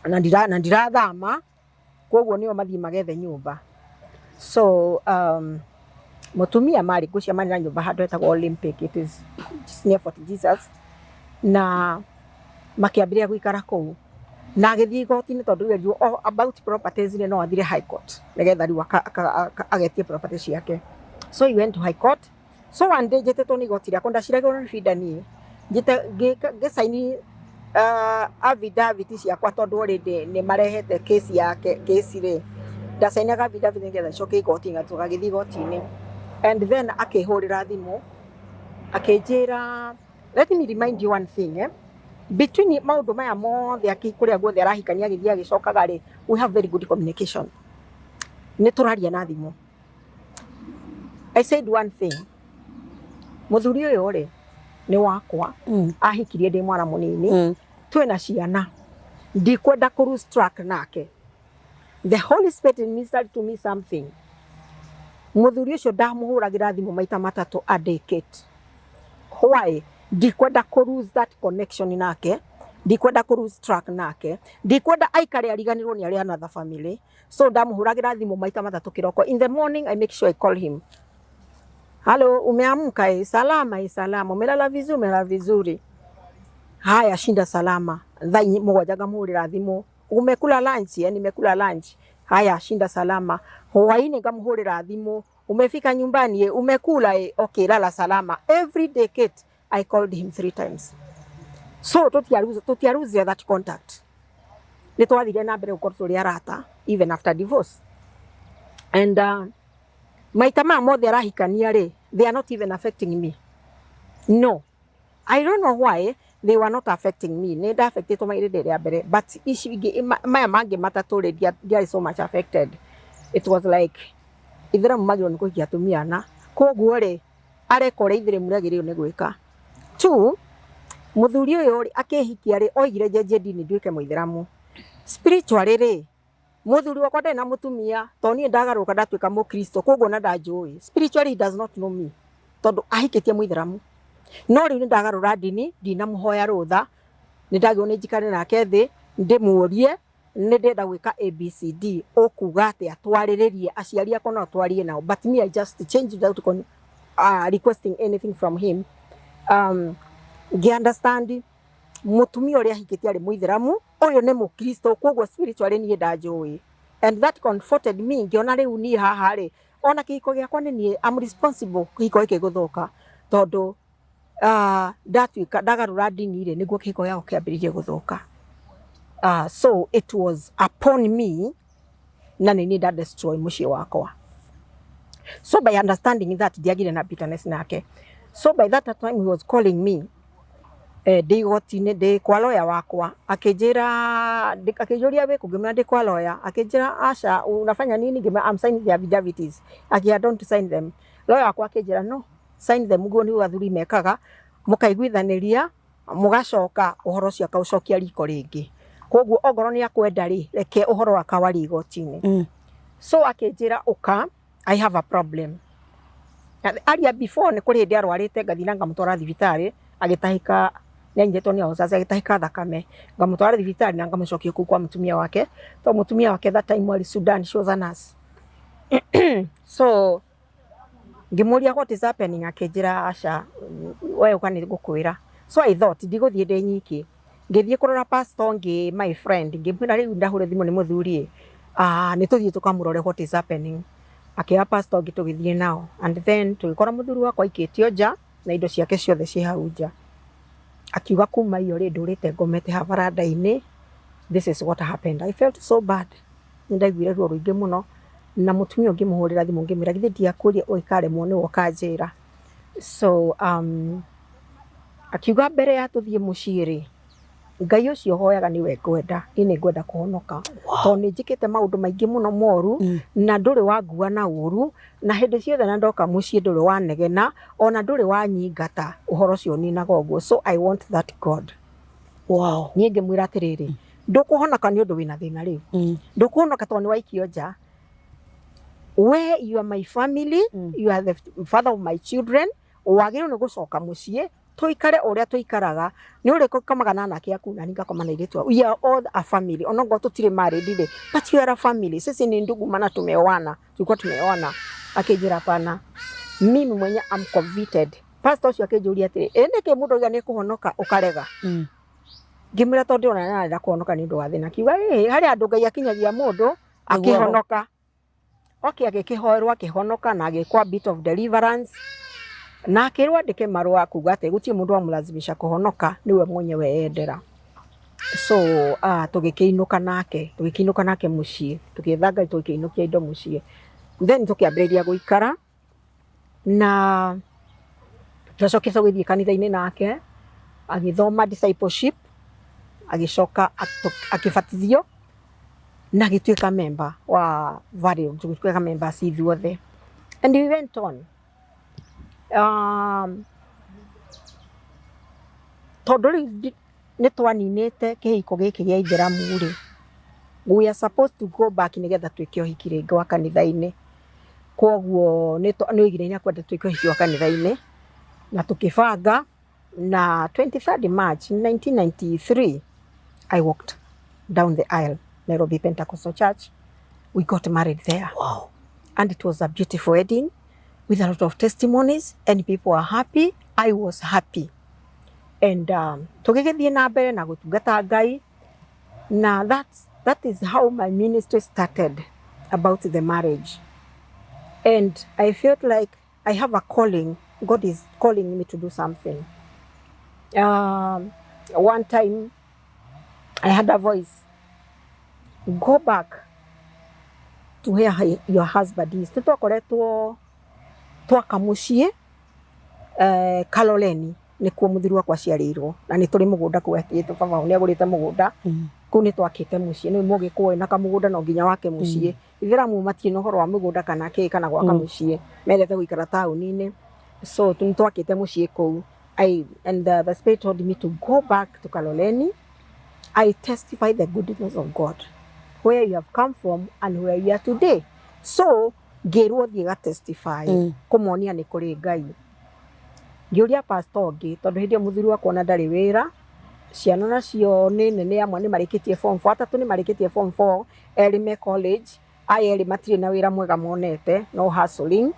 na ndirathama koguo nio mathii magethe nyumba. So mutumia mari ngucia mari na nyumba handu etagwo Olympic, it is just near Fort Jesus na makiambiria gwikara kuu na agithii igoti-ini tondu werirwo all about properties ni no athire high court nigetha riu agetie property ciake. So he went to high court. So one day njetetwo ni igoti riakwa ndaciragirwo ni bida nie njite ngisaini affidavit ciakwa tondu already ni marehete case yake case ri ndasainaga affidavit nigetha coke igoti-ini tugagithii igoti-ini and then akihurira thimu akinjira let me remind you one thing between maundu maya mothe akikuria guothe arahikania agithii agicokaga ri we have very good communication ni turaria na thimu. I said one thing muthuri uyu ri ni wakwa ahikirie ndi mwana munini twina ciana ndikwenda ku lose track nake. The Holy Spirit ministered to me something. Muthuri ucio ndamuhuragira thimu maita matatu adicate. Why? Ndikwenda ku lose that connection nake, ndikwenda ku lose track nake, ndikwenda aikare ariganirwo ni ari another family. So ndamuhuragira thimu maita matatu kiroko. In the morning I make sure I call him. Hello, umeamka? Salama, salama. Umelala vizuri? Umelala vizuri. Haya, shinda salama. Thai mugwanja ngamuhurira thimu. Umekula lunch? Nimekula lunch. Haya, shinda salama. Hwaini ngamuhurira thimu. Umefika nyumbani? Umekula? Okay, lala salama. Every decade I called him 3 times. So tutiaruze that contact. Nitwathire na mbere gukorwo turi arata even after divorce. And maita ma mothe arahikania ri they are not even affecting me. No, I don't know why they were not affecting me. They affected my area mbere, but maya mangi matatu ri they are so much affected. It was like Ithiramu magiro ni kuhikia atumia na koguo ri arekore Ithiramu ragirio ni gwika. 2 muthuri uyu ri akihikia ri oigire njenje ndini nduike Muithiramu. Spiritually ri muthuri wakwa ndari na mutumia to nie ndagaruka ndatuika Mukristo koguo na ndanjui. Spiritually he does not know me tondu ahikitie Muithiramu. No riu ni ndagarura ndini ndina muhoya rutha ni ndagio ni njikare nake thi ndimurie nä ndenda gwä ka ABCD ukuga atä atwarä aciari akwa no twarie nao, but me I just changed without requesting anything from him. Ngä understand mutumia å rä a hikä te arä må itheramu, å yå nä må kristo, koguo spiritually niä ndanjå, and that comforted me. Ngä ona rä u niä haha rä, ona kä hiko gä akwa nä niä I'm responsible kä hiko gä kä gå thåka, tondå ndagarå ra ndini rä nä guo kä hiko gä akwa kä ambä rä rie gå thåka. So it was upon me na nä niä nda destroy må ciä wakwa. So by understanding that ndiagire na bitterness nake. So by that time he was calling me ndä igoti-inä ndä kwa lawyer wakwa, akĩnjũria wĩ kũ, ngĩmwĩra ndĩ kwa lawyer, akĩnjĩra aca unafanya nini, ngĩmwĩra I'm signing the affidavits, akĩnjĩra don't sign them. Lawyer wakwa akĩnjĩra no sign them, guo nĩguo athuri mekaga, mũkaiguithanĩria mũgacoka ũhoro ũcio akaũcokia riko rĩngĩ, koguo ongorwo nĩ akwenda rĩ reke ũhoro akawarie igoti-inĩ. So akĩnjĩra ũka, I have a problem. Aria before nĩ kũrĩ hĩndĩ arwarĩte ngathi na ngamũtwara thibitarĩ agĩtahĩka, nĩanyitĩtwo nĩ ahũcaci agĩtahĩka thakame, ngamũtwara thibitarĩ na ngamũcokia kũu kwa mũtumia wake, tondũ mũtumia wake that time warĩ Sudan, she was a nurse. So ngĩmũria what is happening, akĩnjĩra aca we ũka nĩ ngũkwĩra. So I thought ndigũthiĩ ndĩ nyiki, ngĩthiĩ kũrora pastor ngĩ my friend, ngĩmwĩra rĩu ndahũre thimũ nĩ mũthuri nĩ tũthiĩ tũkamũrore what is happening. Akĩoya pastor ngĩ tũgĩthiĩ nao, and then tũgĩkora mũthuri wakwa aikĩtio nja na indo ciake ciothe ciĩ hau nja. Akiuga kuma iyo rĩ ndũrĩte ngomete ha baranda-inĩ, this is what happened. I felt so bad, nĩ ndaiguire ruo rũingĩ mũno, na mũtumia ũngĩ mũhũrĩra thimũ ngĩmwĩra githĩ ndiakũria ũikaremwo nĩwe ũkanjĩra. So akiuga mbere ya tũthiĩ mũciĩ rĩ, Ngai ũcio hoyaga nĩwe ngwenda, nĩ ngwenda kũhonoka, tondũ nĩ njĩkĩte maũndũ maingĩ mũno moru na ndũrĩ wangua na ũru, na hĩndĩ ciothe na ndoka mũciĩ ndũrĩ wanegena, ona ndũrĩ wanyingata ũhoro ũcio ninaga ũguo. So I want that God. Wow. Niĩ ngĩmwĩra atĩrĩrĩ, ndũkũhonoka nĩ ũndũ wĩna thĩna rĩu, ndũkũhonoka tondũ nĩ waikio nja. We, you are my family, you are the father of my children, wagĩrĩirwo nĩ gũcoka mũciĩ tuikare ũrĩa tuikaraga, nĩ ũrĩkũ komaga na anake aku na ngakoma na airĩtu. We are all a family, ona ngo tũtirĩ married rĩ, but you are a family, sisi ni ndugu maana tumeoana, tulikuwa tumeoana. Akĩnjĩra hapana, mimi mwenye am convicted. Pastor ũcio akĩnjũria atĩrĩ, nĩkĩ mũndũ ũrĩa nĩ kũhonoka ũkarega? Ngĩmwĩra tondũ ona nĩ arenda kũhonoka nĩ ũndũ wa thĩna. Akiuga harĩ andũ Ngai akinyagia mũndũ akĩhonoka. Okay, agĩkĩhoerwo akĩhonoka na agĩkwa bit of deliverance. Na akĩrwo andĩke marũa kuuga atĩ gũtirĩ mũndũ wamũlazimisha kũhonoka, nĩwe mwenyewe endera. So tũgĩkĩinũka nake mũciĩ, tũgĩetha Ngai tũgĩkĩinũkia indo mũciĩ. Then tũkĩambĩrĩria gũikara na tũcoke tũgĩthiĩ kanitha-inĩ nake, agĩthoma discipleship, agĩcoka akĩbatithio na agĩtuĩka member wa Valley, tũgĩtuĩka members ithuothe. And we went on. Tondũ rĩu nĩ twaninĩte kĩhiko gĩkĩ gĩa itheramu rĩ, we are supposed to go back nĩgetha twĩke ũhiki rĩngĩ wa kanitha-inĩ. Koguo nĩ oigire nĩ akwenda twĩke ũhiki wa kanitha-inĩ na tũkĩbanga, na 23rd March 1993 I walked down the aisle, Nairobi Pentecostal Church. We got married there. Wow. And it was a beautiful wedding with a lot of testimonies, and people were happy. I was happy. And tũgĩgĩthiĩ na mbere na gũtungata Ngai, na that is how my ministry started about the marriage. And I felt like I have a calling. God is calling me to do something. One time I had a voice, go back to where your husband is. Tũtwakoretwo twaka mũciĩ Kaloleni, nĩkuo mũthuri wakwa aciarĩirwo, na nĩ tũrĩ mũgũnda kwetĩtwo, baba nĩ agũrĩte mũgũnda kũu, nĩ twakĩte mũciĩ. Nĩ mũgĩkũĩ na kamũgũnda no nginya wake mũciĩ. Itheramu matirĩ na ũhoro wa mũgũnda kana kĩ kana gwaka mũciĩ, mendete gũikara taũni-inĩ. So nĩ twakĩte mũciĩ kũu. And the Spirit told me to go back to Kaloleni. I testify the goodness of God, where you have come from and where you are today. So ngĩrwo thiĩ ga testify kũmonia nĩ kũrĩ Ngai. Ngĩũria pastor ũngĩ, tondũ hĩndĩ ĩyo mũthuri wakwa ona ndarĩ wĩra, ciana nacio nĩ nene, amwe nĩ marĩkĩtie form 4, atatũ nĩ marĩkĩtie form 4, erĩ me college, aya erĩ matirĩ na wĩra mwega monete, no hustling.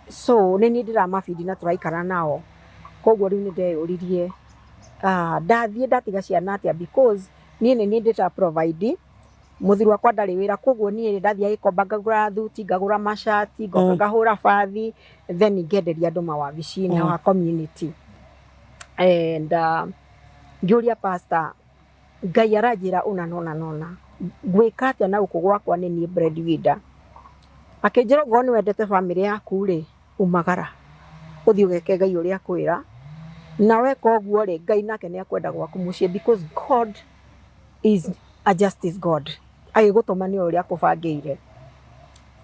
So nĩ niĩ ndĩramabidi na tũraikara nao, koguo rĩu nĩ ndeyũririe ndathiĩ ndatiga ciana atĩa, because niĩ nĩ niĩ ndĩta provide, mũthuri wakwa ndarĩ wĩra, koguo niĩ ndathiĩ agĩkomba ngagũra thuti, ngagũra mashati, ngoka ngahũra bathi, then ngenderia andũ mawabici na wa community. And ngĩũria pastor, Ngai aranjĩra ũna nona, gwĩka atĩa na gũkũ gwakwa nĩ niĩ breadwinner. Akĩnjĩra ũngorwo nĩ wendete family yaku rĩ, umagara ũthiĩ ũgeke Ngai ũrĩa akwĩra, na weka ũguo rĩ, Ngai nake nĩ akwenda gwaku mũciĩ, because God is a justice God. Agĩgũtũma nĩ ũrĩa akũbangĩire.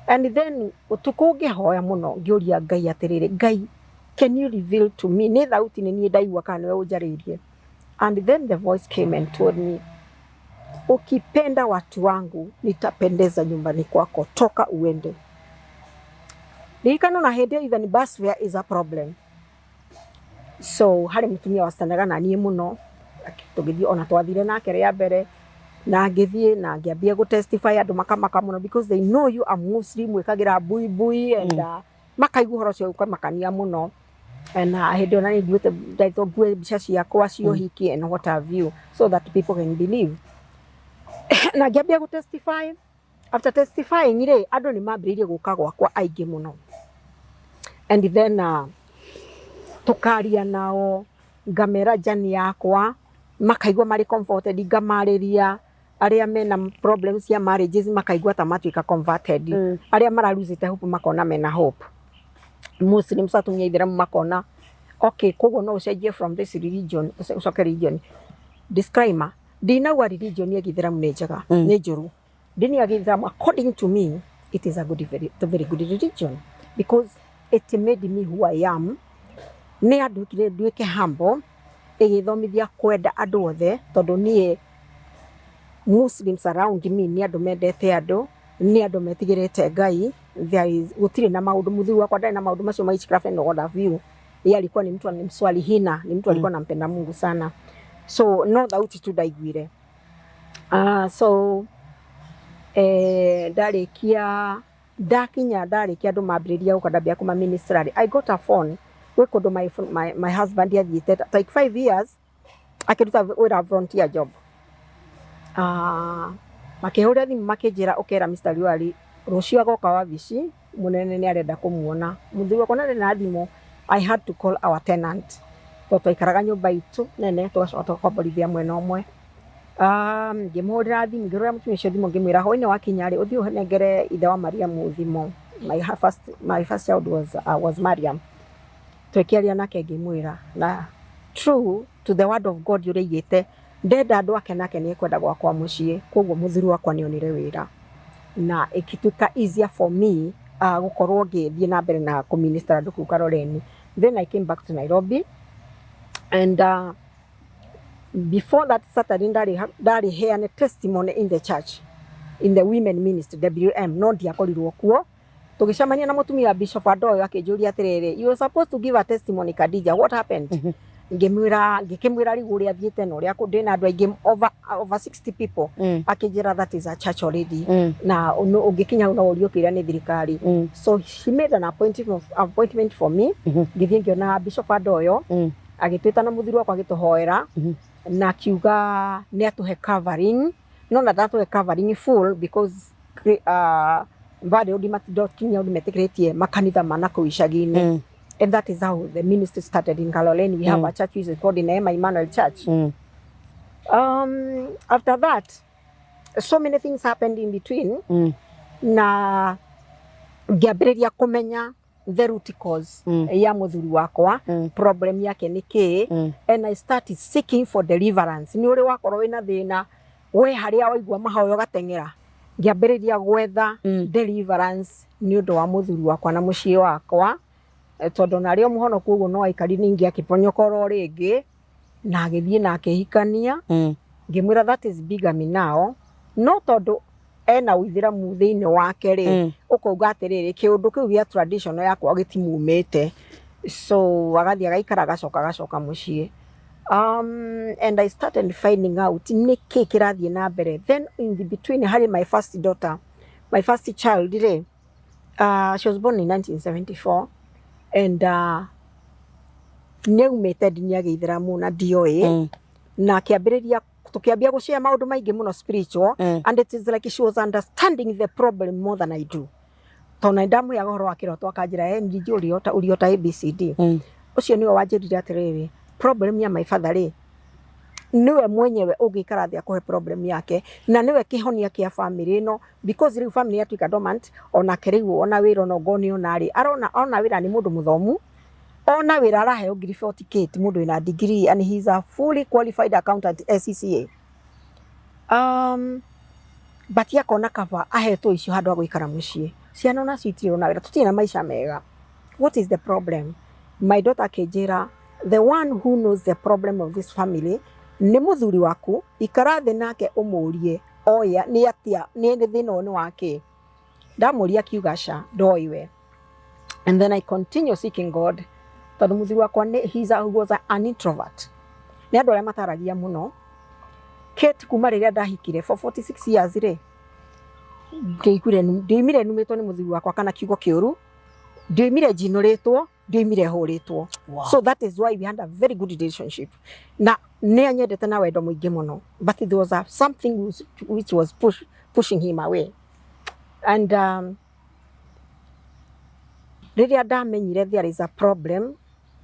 And then ũtukũ ngĩhoya mũno ngĩũria Ngai atĩrĩrĩ, Ngai, can you reveal to me, nĩ thauti nĩ niĩ ndaigua kana nĩwe ũnjarĩirie? And then the voice came and told me, ukipenda watu wangu nitapendeza nyumbani kwako, toka uende. Ndirikana na hĩndĩ even bus fare is a problem. So harĩ mũtumia wacanaga na niĩ mũno, tũgĩthiĩ ona twathire nake rĩa mbere, na ngĩthiĩ na ngĩambia gũtestify, andũ makamaka mũno because they know you are Muslim, wĩkagĩra buibui and makaigua ũhoro ũcio ũkamakania mũno. Na hĩndĩ ona nĩ nduĩte ndaitwo ngue mbica ciakwa cia ũhiki and what have you, so that people can believe. Na ngĩambia gũtestify, after testifying rĩ, andũ nĩ mambĩrĩirie gũka gwakwa aingĩ mũno. And then tukaria nao, ngamera jani yakwa, makaigua marĩ comforted, ngamarĩria arĩa mena problems cia marriages, makaigua ta matuĩka converted, arĩa mararuzĩte hope makona mena hope. Muslims atumia Aithĩramu makona okay, koguo no ũcenjie from this religion ũcoke religion. Disclaimer, ndinauga religion ya Gĩithĩramu nĩ njega, nĩ njũru. Dini ya Gĩithĩramu, according to me, it is a very good religion, because it made me who I am. Nĩ andũ nduĩke humble, ĩgĩthomithia kwenda andũ othe, tondũ niĩ Muslims around me nĩ andũ mendete andũ, nĩ andũ metigĩrĩte Ngai. Gũtirĩ na maũndũ, mũthuri wakwa ndarĩ na maũndũ macio ma witchcraft and what have you. Yeye alikuwa ni mtu mswalihina, ni mtu alikuwa anampenda Mungu sana. So no thauti tu ndaiguire. So ndarĩkia andũ mambĩrĩria gũka ndambia kuma ministry. I got a phone gwĩ kũndũ my husband athiĩte like 5 years akĩruta wĩra volunteer job. Makĩhũrĩra thimũ makĩnjĩra ũkera Mr. Liwali rũciũ agoka wabici, mũnene nĩ arenda kũmuona. Mũthuri wakwa ndarĩ na thimũ, I had to call our tenant. Tondũ twaikaraga nyũmba itũ nene, tũgacoka tũkomborithia mwena ũmwe. Ngĩmũhũrĩra thimũ, ngĩhũrĩra mũtumia ũcio thimũ ngĩmwĩra hwaĩ-inĩ wakinya rĩ, ũthiĩ ũnengere ithe wa Mariamu thimũ. My first child was Mariam. Twĩkĩaria nake ngĩmwĩra, na true to the word of God ũrĩa ndenda andũ ake nake nĩ ekwenda gwakwa mũciĩ, koguo mũthuri wakwa nĩ onire wĩra. Na ikituka easier for me gũkorwo ngĩthiĩ na mbere na kũminister andũ kũu Kaloleni. Then I came back to Nairobi, and before that Saturday ndari heane testimony in the church, in the women ministry WM, no ndiakorirwo kuo. Tũgĩcemania na mũtumia Bishop Adoyo akĩnjũria atĩrĩrĩ, you were supposed to give a testimony, Khadija, what happened? Ngĩkĩmwĩra rĩu ũrĩa athiĩte na ũrĩa ndĩna andũ aingĩ over 60 people. Akĩnjĩra that is a church already, na ũngĩkinya hau no ũrio kĩrĩa nĩ thirikari. So she made an appointment for me. Ngĩthiĩ ngĩona Bishop Adoyo, agĩtwĩta na mũthuri wakwa agĩtũhoera, na akiuga nĩ atũhe covering, no na ndatũhe covering full because bado ũndũ metĩkĩrĩtie makanitha mana kũu icagi-inĩ. And that is how the ministry started in Kaloleni. We have a church which is called the Neema Emmanuel Church. After that, so many things happened in between. Na ngĩambĩrĩria kũmenya the root cause ya mũthuri wakwa, problem yake nĩ kĩĩ, and I started seeking for deliverance. Nĩ ũrĩ wakorwo wĩna thĩna, we harĩa waigua mahoya ũgateng'era. Ngĩambĩrĩria gwetha deliverance nĩ ũndũ wa mũthuri wakwa na mũciĩ wakwa. Tondũ narĩ o mũhonoku ũguo no aikari ningĩ akĩponyoka oro rĩngĩ, na agĩthiĩ na akĩhikania. Ngĩmwĩra that is bigamy now, no tondũ ena Ũithĩramu thĩinĩ wake rĩ, ũkauga atĩrĩrĩ kĩũndũ kĩu gĩa traditional yakwa gĩtimumĩte. So agathiĩ agaikara agacoka mũciĩ. And I started finding out niki kirathie na mbere. Then in the between had my first daughter, my first child. She was born in 1974 and neumete dini ya Gĩithĩramu na ndioĩ na kĩambĩrĩria tukiambia gushare maundu maingi muno spiritual and it is like she was understanding the problem more than I do. Tona ndamu ya goro akiroto akanjira ndiji uriota ABCD. Ucio niwe wanjirire atiriri problem ya my father ri niwe mwenyewe ugikara thia kuhe problem yake na niwe kihonia kia family no because riu family yatu ika dormant ona keriu ona wira no goni ona ri ona wira ni mundu muthomu ona wira arahe ngiri 40k mundu ina degree and he is a fully qualified accountant SCCA. But yakona kava aheto icio handu agwikara mucii ciana na citiro na wira tutina maisha mega. What is the problem? My daughter Kejera, the one who knows the problem of this family ni muthuri waku ikara thi nake umurie oya ni atia ni thina onu wake ndamuria kiugasha ndoiwe. And then I continue seeking God. Tondu muthuri wakwa he was an introvert. Ni andu aria mataragia muno. Kate kuma riria ndahikire for 46 years ri ndimire numitwo ni muthuri wakwa kana kiugo kiuru ndimire jinuritwo ndimire huritwo. So that is why we had a very good relationship. Na ne anyendete na wendo muingi muno, but there was something which was pushing him away. And riria ndamenyire there is a problem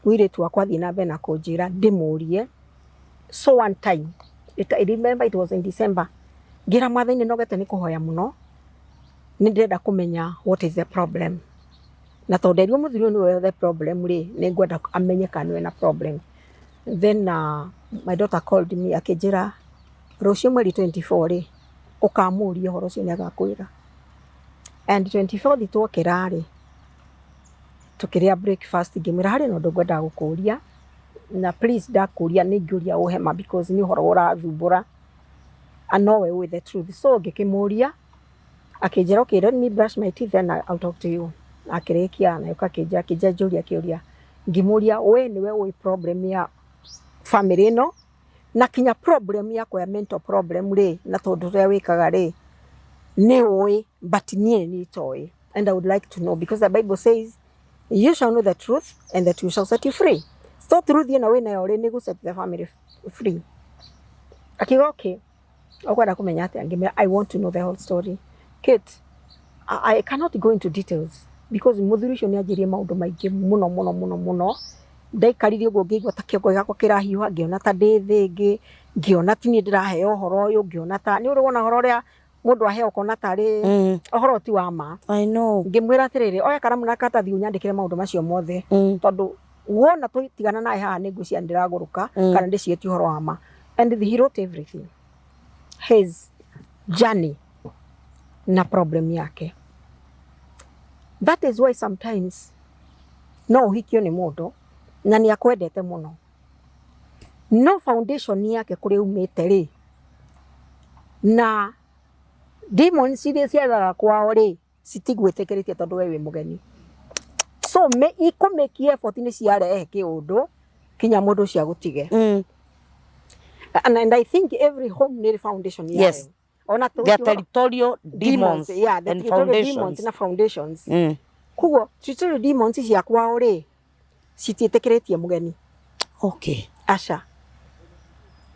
wiritu wakwa thina be na kunjira ndimurie. So one time I remember it was in December, ngira mathaini nogete ni kuhoya muno ni ndenda kumenya what is the problem. Na tonderio muthuri ni the problem ri ni ngwenda amenye kana na problem. Then my daughter called me akijira rucio mweri 24 ri ukamuria horo cio ni agakwira. And 24 twokira ri tukiria breakfast ngimira hari no ndogwenda gukuria na please ndakuria ni ngiuria uhema because ni horo urathumbura and no way with the truth. So ngikimuria akijira okay, let me brush my teeth and I'll talk to you. Akirekia na yuka kija juria kiuria ngimuria we niwe wi problem ya family no na kinya problem yako ya mental problem ri na tondu ria wikaga ri ni oi but ni toy. And I would like to know because the Bible says you shall know the truth and that you shall set you free. So truth na we na yore ni go set the family free. Akigo okay okwenda kumenya ati ngime I want to know the whole story. Kate, I cannot go into details because muthuri ucio ni anjirie maundu maingi muno ndaikaririe ugo ngigwa ta kiongo gakwa kirahiuha ngiona ta ndi thingi ngiona ti ni ndiraheo horo uyu ngiona ta ni urona horo ria mundu aheo kona tari horo ti wa ma. I know ngimwira atiriri oya karamu na katathi unyandikire maundu macio mothe tondu wona tuitigana nae haha ni ngwiciria ndiraguruka kana ndicieti horo wa ma. And he wrote everything, his journey na problem yake. That is why sometimes no hikio ni mundu na ni akwendete muno no foundation yake kuri umite ri na demons cia ciathaga kwao ri citigwĩtĩkĩrĩtie tondu we wi mugeni. So make effort ni ciarehe kiundu kinya mundu cia gutige. And I think every home need foundation yake. Yes. The territorial demons, yeah, the territorial demons na foundations. Kugo territorial demons cia kwao ri citiĩtĩkĩrĩtie mugeni. Okay. Asha.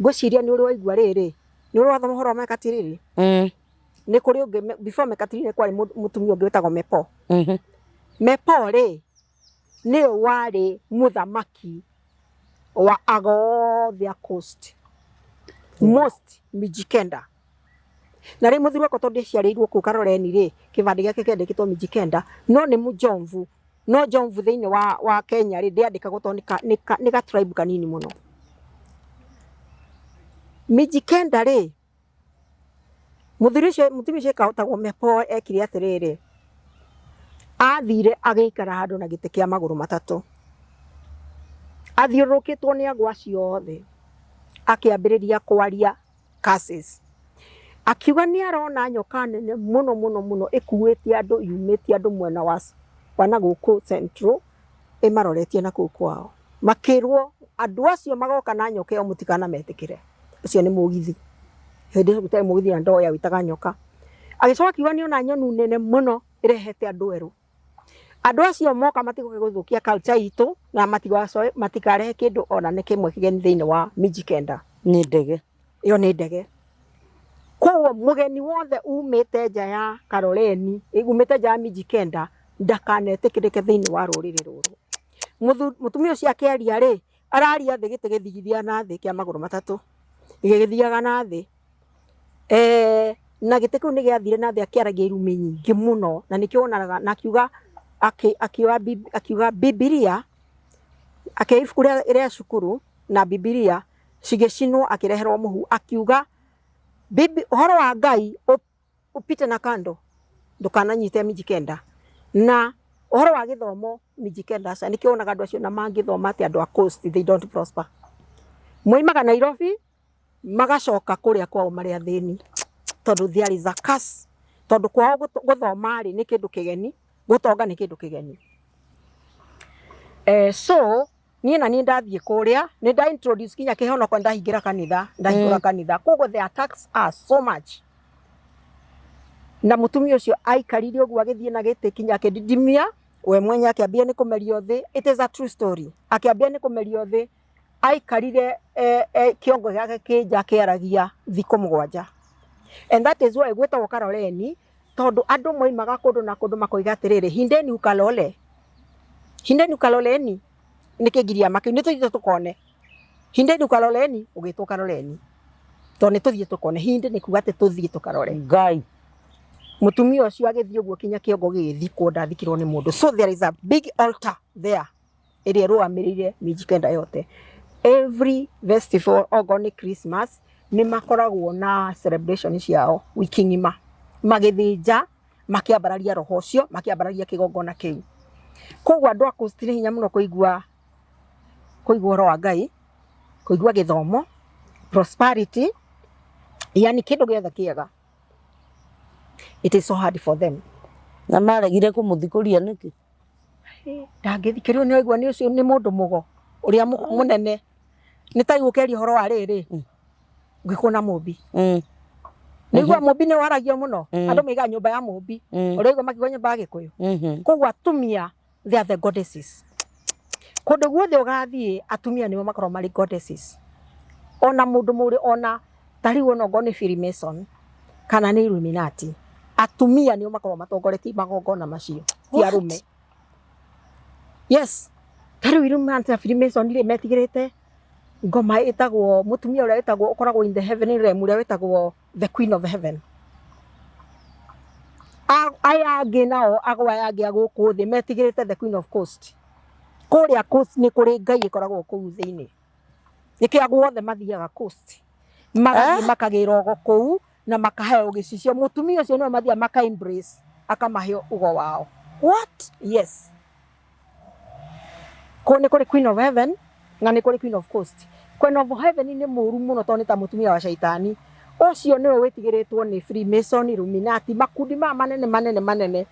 Ngwiciria ni uri waigua riri. Ni uri wathoma horo mekatiriri. Ni kuri ungi before mekatiriri kwari mutumia ungi witagwo Mepo. Mepo ri ni wari muthamaki wa Agothia Coast. Most Mijikenda. Na ri muthuri wako tondu ciarirwo ku Karoreni ri kibandi giake kendekitwo Mijikenda no ni mujomvu no jomvu thiini wa Kenya ri ndiandikagwo tondu ni ga tribe kanini muno. Mijikenda ri muthuri cio kautagwo Mepo ekire atiriri athire agikara handu na gite kia maguru matatu athiurukitwo ni agwa ciothe akiambiriria kwaria curses akiuga ni arona nyoka nene muno ikuwete andu mwena wa guku Central imaroretie na kuu kwao. makirwo andu acio magoka na nyoka ĩyo mũtikana metikire ucio nĩ mũgithi hindi ĩyo gũtarĩ mũgithi na ndoya wĩtaga nyoka agĩcoka akiuga nĩ ona nyonu nene mũno ĩrehete andũ erũ andu acio moka matigoke gũthũkia culture itũ na matikarehe kĩndũ ona nĩ kĩmwe kĩgeni thĩinĩ wa Mijikenda nĩ ndege ĩyo nĩ ndege koguo mũgeni wothe umĩte nja ya Kaloleni umĩte nja ya Mijikenda ndakanetĩkĩrĩke thĩinĩ wa rũrĩrĩ rũrũ mũtumia ũcio akĩaria rĩ araria thĩ gĩtĩ gĩthigithia na thĩ kĩa magũrũ matatũ gĩgĩthiaga na thĩ na gĩtĩ kĩu nĩ gĩathire na thĩ akĩaragia irumi nyingĩ mũno na nĩkĩo onaga na akiuga Bibilia akĩoya ibuku rĩa cukuru na Bibilia cigĩcinwo akĩreherwo mũhu akiuga ũhoro wa Ngai ũpite na kando ndũkananyite Mijikenda na ũhoro wa gĩthomo Mijikenda aca nĩkĩo onaga andũ acio na mangĩthoma atĩ andũ a coast they don't prosper moimaga Nairobi magacoka kũrĩa kwao marĩ athĩni tondũ there is a curse tondũ kwao gũthoma rĩ nĩ kĩndũ kĩgeni gũtonga nĩ kĩndũ kĩgeni so niĩ na niĩ ndathiĩ kũrĩa nĩ nda introduce kinya kĩhonoko ndahingĩra kanitha koguo the attacks are so much na mũtumia ũcio aikarire ũguo agĩthiĩ na gĩtĩ kinya akĩdidimia we mwenye akĩambia nĩ kũmerio thĩ it is a true story akĩambia nĩ kũmerio thĩ aikarire kĩongo gĩake kĩnja kĩaragia thikũ 7 and that is why gwĩtagwo Kaloleni tondũ andũ moimaga kũndũ na kũndũ makoiga atĩrĩrĩ hindeni Kaloleni nĩ kĩgiria makĩu nĩ tũthiĩ tũkone hindeni Kaloleni ũgĩtwo Kaloleni tondũ nĩ tũthiĩ tũkone hindi nĩ kuga atĩ tũthiĩ tũkarore Ngai mũtumia ũcio agĩthiĩ ũguo kinya kĩongo gĩgĩthikwo ndathikirwo nĩ mũndũ so there is a big altar there ĩrĩa ĩrũgamĩrĩire Mijikenda yote every festival ogoni Christmas nĩ makoragwo na celebration ciao wiki ng'ima magĩthĩnja makĩambararia roho ũcio makĩambararia kĩgongona kĩu koguo andũ a coast nĩ hinya mũno kũigua ũhoro wa Ngai kũigua gĩthomo prosperity yani kĩndũ gĩothe kĩega it is so hard for them na maregire kũmũthikũria nĩkĩ ndangĩthikĩrio nĩ aigua nĩ ũcio nĩ mũndũ mũgo ũrĩa mũnene nĩ ta igũkeria ũhoro wa rĩrĩ ngĩkũna mũmbi nĩgua mũmbi nĩ waragio mũno andũ maiga nyũmba ya mũmbi ũrĩa igua makigwa nyũmba ya Gĩkũyũ koguo atumia they are the goddesses kũndũ guothe ũgathiĩ atumia nĩo makorwo marĩ goddesses ona mũndũ mũrĩ ona tariũ ona ngone Freemason kana nĩ Illuminati atumia nĩo makorwo matongoretie magongona macio ti arũme yes tariũ Illuminati na Freemason nĩ metigĩrĩte ngoma ĩtagwo mũtumia ũrĩa wĩtagwo ũkoragwo in the heaven realm ũrĩa wĩtagwo the queen of heaven aya angĩ nao agwa angĩ agũkũ thĩ metigĩrĩte the queen of coast kũrĩa coast nĩ kũrĩ Ngai ĩkoragwo kũu thĩinĩ nĩkĩo agũ othe mathiaga coast magathiĩ makagĩra ũgo kũu na makaheo gĩcicio mũtumia ũcio nĩwe mathiaga maka embrace akamahe ũgo wao what yes nĩ kũrĩ queen of heaven na nĩ kũrĩ queen of coast queen of heaven nĩ mũru mũno tondũ nĩ ta mũtumia wa shaitani ũcio nĩwe wĩtigĩrĩtwo nĩ Freemason Illuminati makundi manene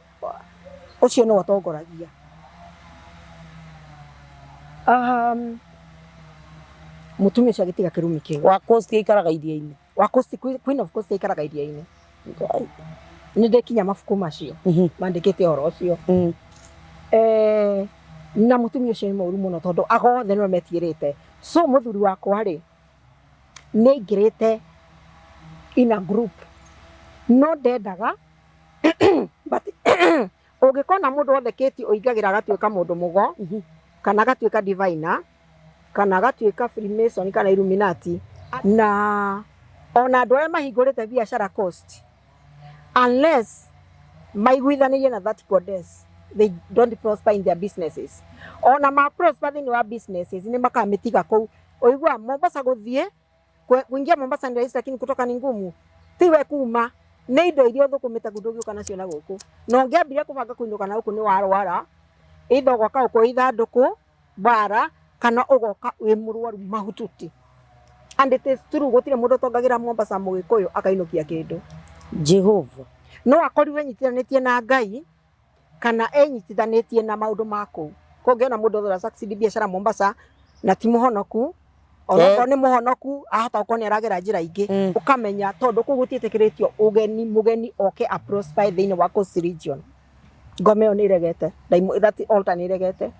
ũcio nĩwe ũtongoragia mũtumia ũcio agĩtiga kĩrumi kĩu wa coast ikaraga iria-inĩ wa coast queen of coast ikaraga iria-inĩ nĩ ndĩkinya mabuku macio mandĩkĩte ũhoro ũcio na mũtumia ũcio nĩ mũru mũno tondũ agothe nĩwe metigĩrĩte so mũthuri wakwa rĩ nĩ aingĩrĩte in a group no ndendaga but ũngĩkona mũndũ wothe kĩti ũingagĩra agatuĩka mũndũ mũgo kana agatuĩka diviner kana agatuĩka Freemason kana Illuminati na ona andũ arĩa mahingũrĩte biacara coast unless maiguithanĩrie na that goddess they don't prosper in their businesses ona ma prosper thĩinĩ wa businesses nĩ makamĩtiga kũu ũigua Mombasa gũthiĩ kuingia Mombasa ni rahisi lakini kutoka ni ngumu tiwe kuma nĩ indo iria ũthũkũmĩte ndũgĩũka nacio na gũkũ na ũngĩambire kũbanga kũinũka na gũkũ nĩ warwara either ũgoka ũkũoya ithandũkũ bara kana ũgoka wĩ mũrwaru mahututi and it is true gũtirĩ mũndũ ũtongagĩra Mombasa Mũgĩkũyũ akainũkia kĩndũ Jehova no akorirwo enyitithanĩtie na Ngai kana enyitithanĩtie na maũndũ ma kũu kũngĩona mũndũ ũthora succeed biacara Mombasa na ti muhonoku onokorwo nĩ muhonoku ahota gũkorwo nĩ aragera njĩra ingĩ ũkamenya tondũ kũu gũtiĩtĩkĩrĩtio mũgeni oke a prosper thĩinĩ wa Coast Region. Ngoma ĩyo nĩ ĩregete, that altar nĩ ĩregete.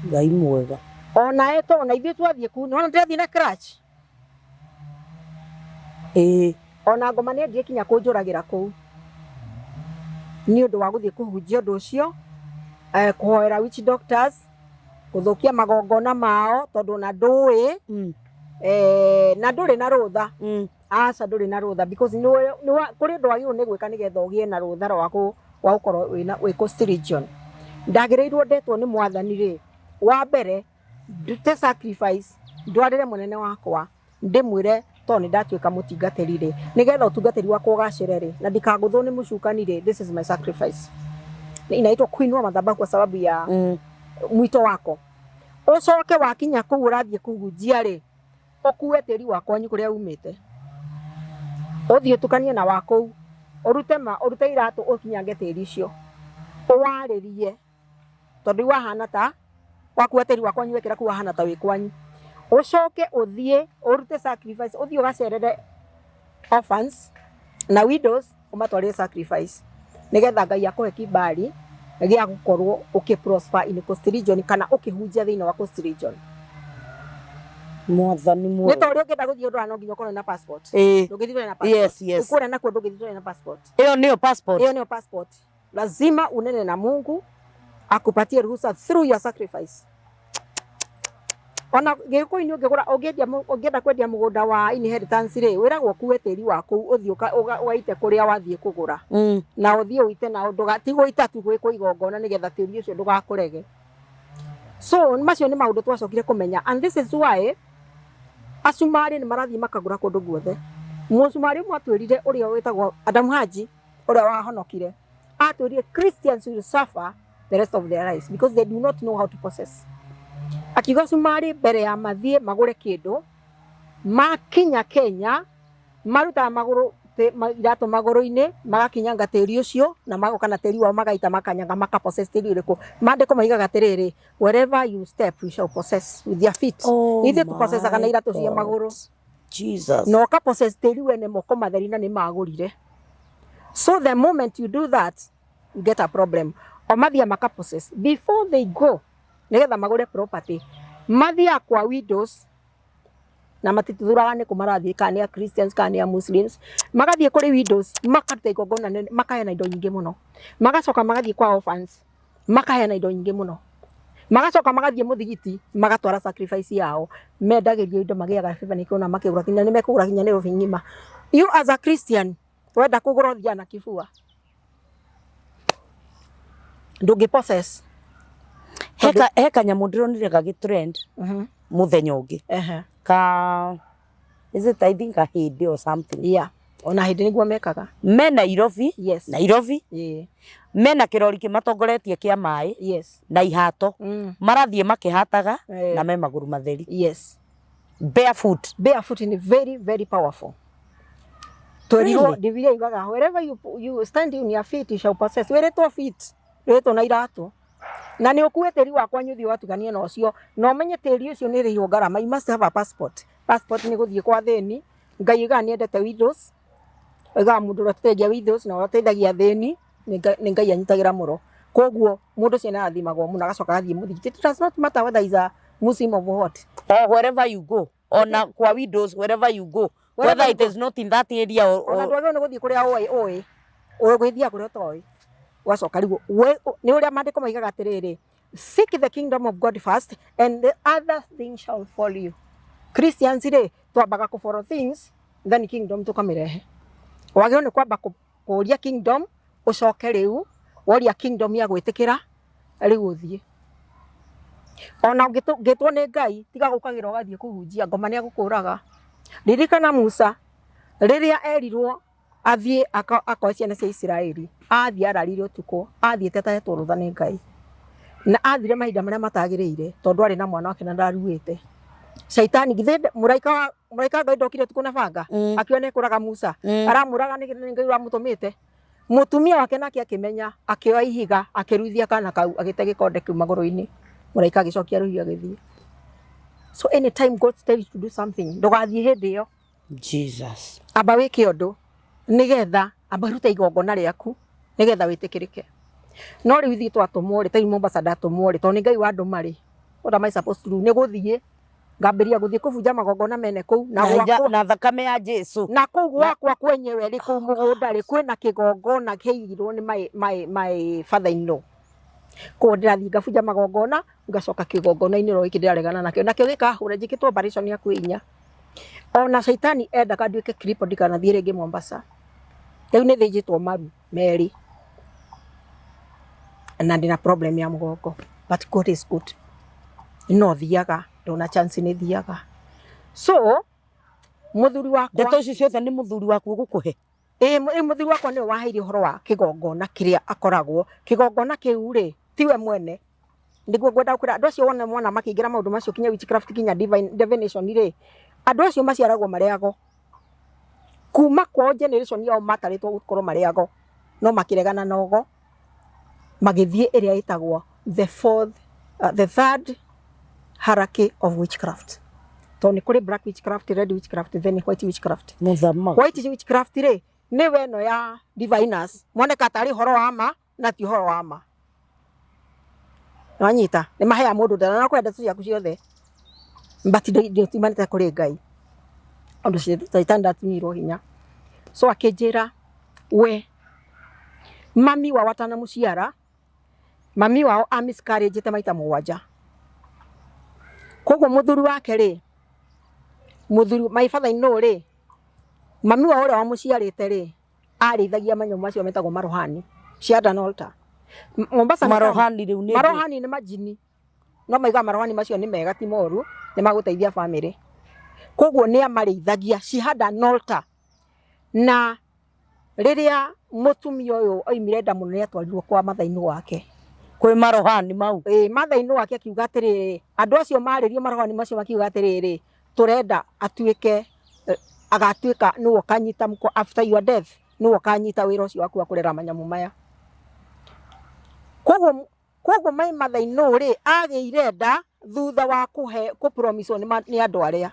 Ngai mwega. Ona ithuĩ twathiĩ kũu nĩwona ndĩrathiĩ na crutch. Ona ngoma nĩ endirie kinya kũnjũragĩra kũu nĩ ũndũ wa gũthiĩ kũhunjia ũndũ ũcio, kũhoera witch doctors, gũthũkia magongona mao tondũ na ndũĩ na ndũrĩ na rũtha. Aca ndũrĩ na rũtha because kũrĩ ũndũ wagĩrĩirwo nĩ gwĩka nĩgetha ũgĩe na rũtha rwa gũkorwo wĩ Coast Region. Ndagĩrĩirwo ndetwo nĩ mwathani rĩ, wa mbere ndute sacrifice ndwarĩre mũnene wakwa ndĩmwĩre tondũ nĩ ndatuĩka mũtungatĩri rĩ, nĩgetha ũtungatĩri wakwa ũgacĩre rĩ, na ndikagũthwo nĩ mũcukani rĩ, this is my sacrifice. Inaitwa kuinua madhabahu kwa sababu ya mwito wako. Ũcoke wakinya kũu ũrathiĩ kũhunjia rĩ, ũkue tĩri wakwa kũrĩa umĩte, ũthiĩ ũtukanie na wakũu, ũrute iratũ ũkinyange tĩri ũcio, ũwarĩrie tondũ wahana ta wakua tĩri wakwa wekĩra kũu wahana ta wĩ kwanyu. Ũcoke ũthiĩ ũrute sacrifice, ũthiĩ ũgacerere orphans na widows ũmatwarĩre sacrifice, nĩgetha Ngai akũhe kibali gĩa gũkorwo ũkĩprosper in Coast Region kana ũkĩhunjia thĩinĩ wa Coast Region. Mwathani mwega. Nĩ ta ũrĩa ũngĩenda gũthiĩ ũndũ no nginya ũkorwo na passport. Ndũngĩthiĩ na passport. Yes. Ũkũrĩa nakwo ndũngĩthiĩ na passport. Hiyo ndio passport. Hiyo ndio passport. Lazima unene na Mungu akupatie ruhusa through your sacrifice. Ona gĩkũyũ-inĩ ũngĩenda kwendia mũgũnda wa inheritance rĩ, wĩragwo ũkue tĩri waku ũthiĩ ũgaite kũrĩa wathiĩ kũgũra. Na ũthiĩ ũite na ndũgatigwo itatu gwĩkwo igongona nĩgetha tĩri ũcio ndũgakũrege. So macio nĩ maũndũ twacokire kũmenya, and this is why acumari nĩ marathiĩ makagũra kũndũ guothe. Mũcumari ũmwe atwĩrire ũrĩa wĩtagwo Adam Haji ũrĩa wahonokire atwĩrire Christians will suffer the rest of their lives because they do not know how to possess. Akiuga cumari mbere ya mathiĩ magũre kĩndũ makinya Kenya marutaga magũrũ iratũ magũrũ-inĩ magakinyanga tĩri ũcio na magoka na tĩri wao magaita makanyanga makapossess tĩri ũrĩkũ. Maandĩko maigaga atĩrĩrĩ, wherever you step you shall possess with your feet. Ithuĩ tũpossessaga na iratũ cia magũrũ. Jesus. No kapossess tĩri wene moko matheri na nĩ magũrire. So the moment you do that you get a problem. O mathiĩ makapossess before they go nĩgetha magũre property. Mathiĩ kwa widows na matitithuraga nĩ kũmarathiĩ kana nĩ Christians kana nĩ Muslims, magathiĩ kũrĩ widows makaruta igongona makaheana indo nyingĩ mũno, magacoka magathiĩ kwa orphans makaheana indo nyingĩ mũno, magacoka magathiĩ mũthigiti magatwara sacrifice yao, mendagĩrio indo magĩaga favor nĩ kuona makĩgũra kinya nĩ mekũgũra kinya nĩ robi ng'ima. You as a Christian wenda kũgũra ũthiĩ na kibua ndũngĩ possess. Heka nyamũ ndĩronire gagĩtrend mũthenya ũngĩ. Is it I think a hĩndĩ or something? Yeah. Ona hĩndĩ nĩguo mekaga. Me Nairobi. Yes. Nairobi. Yeah. Mena kĩrori kĩmatongoretie kĩa maĩ. Yes. Na ihato. Marathiĩ makĩhataga na me magũrũ matheri. Yes. Barefoot. Barefoot is very very powerful. Tũrirwo Biblia yugaga wherever you stand on your feet you shall possess. Wĩrĩtwo feet wĩrĩtwo na iratũ. Na nĩ ũkuue tĩri wakwa nyuthi watugania na ũcio na ũmenye tĩri ũcio nĩ rĩhio ngarama. You must have a passport. Passport nĩ gũthiĩ kwa thĩni. Ngai iga nĩ endete widows. Iga mũndũ ũrĩa ũteithagia widows na ũteithagia thĩni nĩ Ngai anyitagĩra mũro. Koguo mũndũ ũcio nĩ arathimagwo mũno agacoka agathiĩ mũthigiti. It does not matter whether is a Muslim or what. Or wherever you go. Ona kwa widows wherever you go. Whether it is not in that area or ona ndwagĩrĩirwo nĩ gũthiĩ kũrĩa ũĩ. Ũgũthiĩ kũrĩa ũtoĩ. Wacoka rĩu nĩ ũrĩa maandĩko maigaga atĩrĩrĩ, seek the kingdom of God first and the other things shall follow you. Christians rĩ twambaga kũ follow things then kingdom tũkamĩrehe. Wagĩrĩirwo nĩ kwamba kũũria kingdom ũcoke rĩu woria kingdom ya gwĩtĩkĩra rĩu ũthiĩ. Ona ũngĩtwo nĩ Ngai tiga gũkagĩra ũgathiĩ kũhunjia ngoma nĩ agũkũraga. Ririkana Musa rĩrĩa erirwo athiĩ akoe ciana cia Isiraeli, athiĩ ararire ũtukũ, athiĩte atahetwo rũtha nĩ Ngai na athire mahinda marĩa matagĩrĩire tondũ arĩ na mwana wake na ndaruĩte. Shaitani githĩ mũraika Ngai ndokire ũtukũ na banga akiona ekũraga Musa aramũraga nĩ Ngai ũramũtũmĩte. Mũtumia wake nake akĩmenya, akĩoya ihiga akĩruithia kana kau agĩte gĩkonde kĩu magũrũ-inĩ Mũraika agĩcokia rũhiũ agĩthiĩ. So anytime God tells you to do something, ndũgathiĩ hĩndĩ ĩyo. Jesus. Amba wĩke ũndũ nĩgetha amba ruta igongona rĩaku nĩgetha wĩtĩkĩrĩke. No rĩu ithuĩ twatũmwo rĩ, ta Mombasa ndatũmwo rĩ, tondũ nĩ Ngai wa andũ marĩ. What am I supposed to do? Nĩ gũthiĩ ngambĩrĩria gũthiĩ kũbunja magongona mene kũu na thakame ya Jesu. Na kũu gwakwa kwenyewe rĩ, kũu mũgũnda rĩ, kwĩna kĩgongona kĩigirwo nĩ my father-in-law. Kũu ndĩrathiĩ ngabunja magongona ngacoka kĩgongona-inĩ ro gĩkĩ ndĩraregana nakĩo. Nakĩo gĩkahũra njĩkĩtwo operation ya kwĩ inya. Ona Shaitani endaga nduĩke cripple ndikanathiĩ rĩngĩ Mombasa. Rĩu nĩ thĩnjĩtwo maru merĩ. Na ndĩna problem ya mũgongo. But God is good. No thiaga, ndona chance nĩ thiaga. So, mũthuri wakwa... Ndeto ici ciothe nĩ mũthuri waku gũkũhe? Mũthuri wakwa nĩwe waheire ũhoro wa kĩgongona kĩrĩa akoragwo. Kĩgongona kĩu rĩ, tiwe mwene. Nĩguo ngwenda gũkwĩra andũ acio mwana makĩingĩra maũndũ macio kinya witchcraft kinya divination rĩ, andũ acio maciaragwo marĩago. Kuma kwao generation yao matarĩtwo gũkorwo marĩago. No makĩregana nogo magĩthiĩ ĩrĩa ĩtagwo the third hierarchy of witchcraft. Tondũ nĩ kũrĩ black witchcraft, red witchcraft, then white witchcraft. White witchcraft rĩ, nĩwe ĩno ya diviners. Moneka tarĩ ũhoro wa ma na ti ũhoro wa ma. Wanyita, nĩ mahea mũndũ ndana na kwenda ndeto ciaku ciothe. But ndiotimanĩte kũrĩ Ngai. Ũndũ Shaitani ndatunyirwo hinya. So akĩnjĩra we mami wa watana mũciara, mami wao miscarriage maita mũgwanja. Koguo mũthuri wake rĩ, my father-in-law rĩ, mami wao ũrĩa wamũciarĩte rĩ, arĩithagia manyamũ macio metagwo marohani. She had an altar. Mombasa marohani rĩu nĩ marohani nĩ majini. No maiga marohani macio nĩ mega ti moru, nĩ magũteithia family. Koguo nĩ amarĩithagia. She had an altar. Na rĩrĩa mũtumia ũyũ oimire nda mũno nĩ atwarirwo kwa mathainũ wake. Kwĩ marohani mau? Mathainũ wake akiuga atĩrĩrĩ, andũ acio marĩrio marohani macio makiuga atĩrĩrĩ, tũrenda atuĩke agatuĩka nĩwe ũkanyita after your death, nĩwe ũkanyita wĩra ũcio waku wa kũrera manyamũ maya. Koguo mai mathainũ rĩ, agĩire nda thutha wa kũpromiswo nĩ andũ arĩa.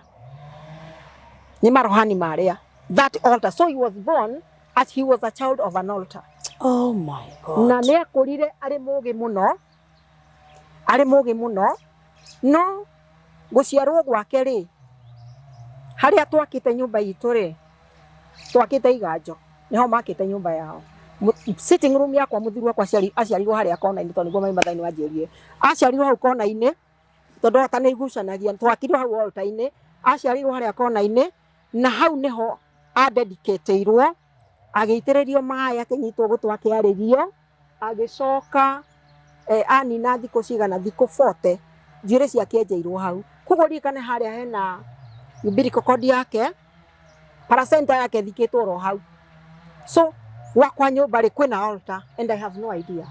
Nĩ marohani marĩa. That altar. So he was born as he was a child of an altar. Oh my God. Na nĩ akũrire arĩ mũũgĩ mũno. No gũciarwo gwake rĩ, harĩa twakĩte nyũmba itũ rĩ, twakĩte iganjo. Nĩho makĩte nyũmba yao. Sitting room yakwa mũthuri wakwa aciarirwo harĩa kona-inĩ tondũ nĩguo mai mathainũ wanjĩrire. Aciarirwo hau kona-inĩ tondũ ota nĩ igucanagia. Twakirwo hau altar-inĩ. Aciarirwo harĩa kona-inĩ na hau nĩho adedicateirwo. Agĩitĩrĩrio maĩ akĩnyitwo gũtũ akĩarĩrio. Agĩcoka anina thikũ cigana thikũ 40 njuĩrĩ ciake enjeirwo hau. Koguo ririkane harĩa hena umbilical cord yake, placenta yake thikĩtwo ro hau. So gwakwa nyũmba rĩ kwĩna altar and I have no idea.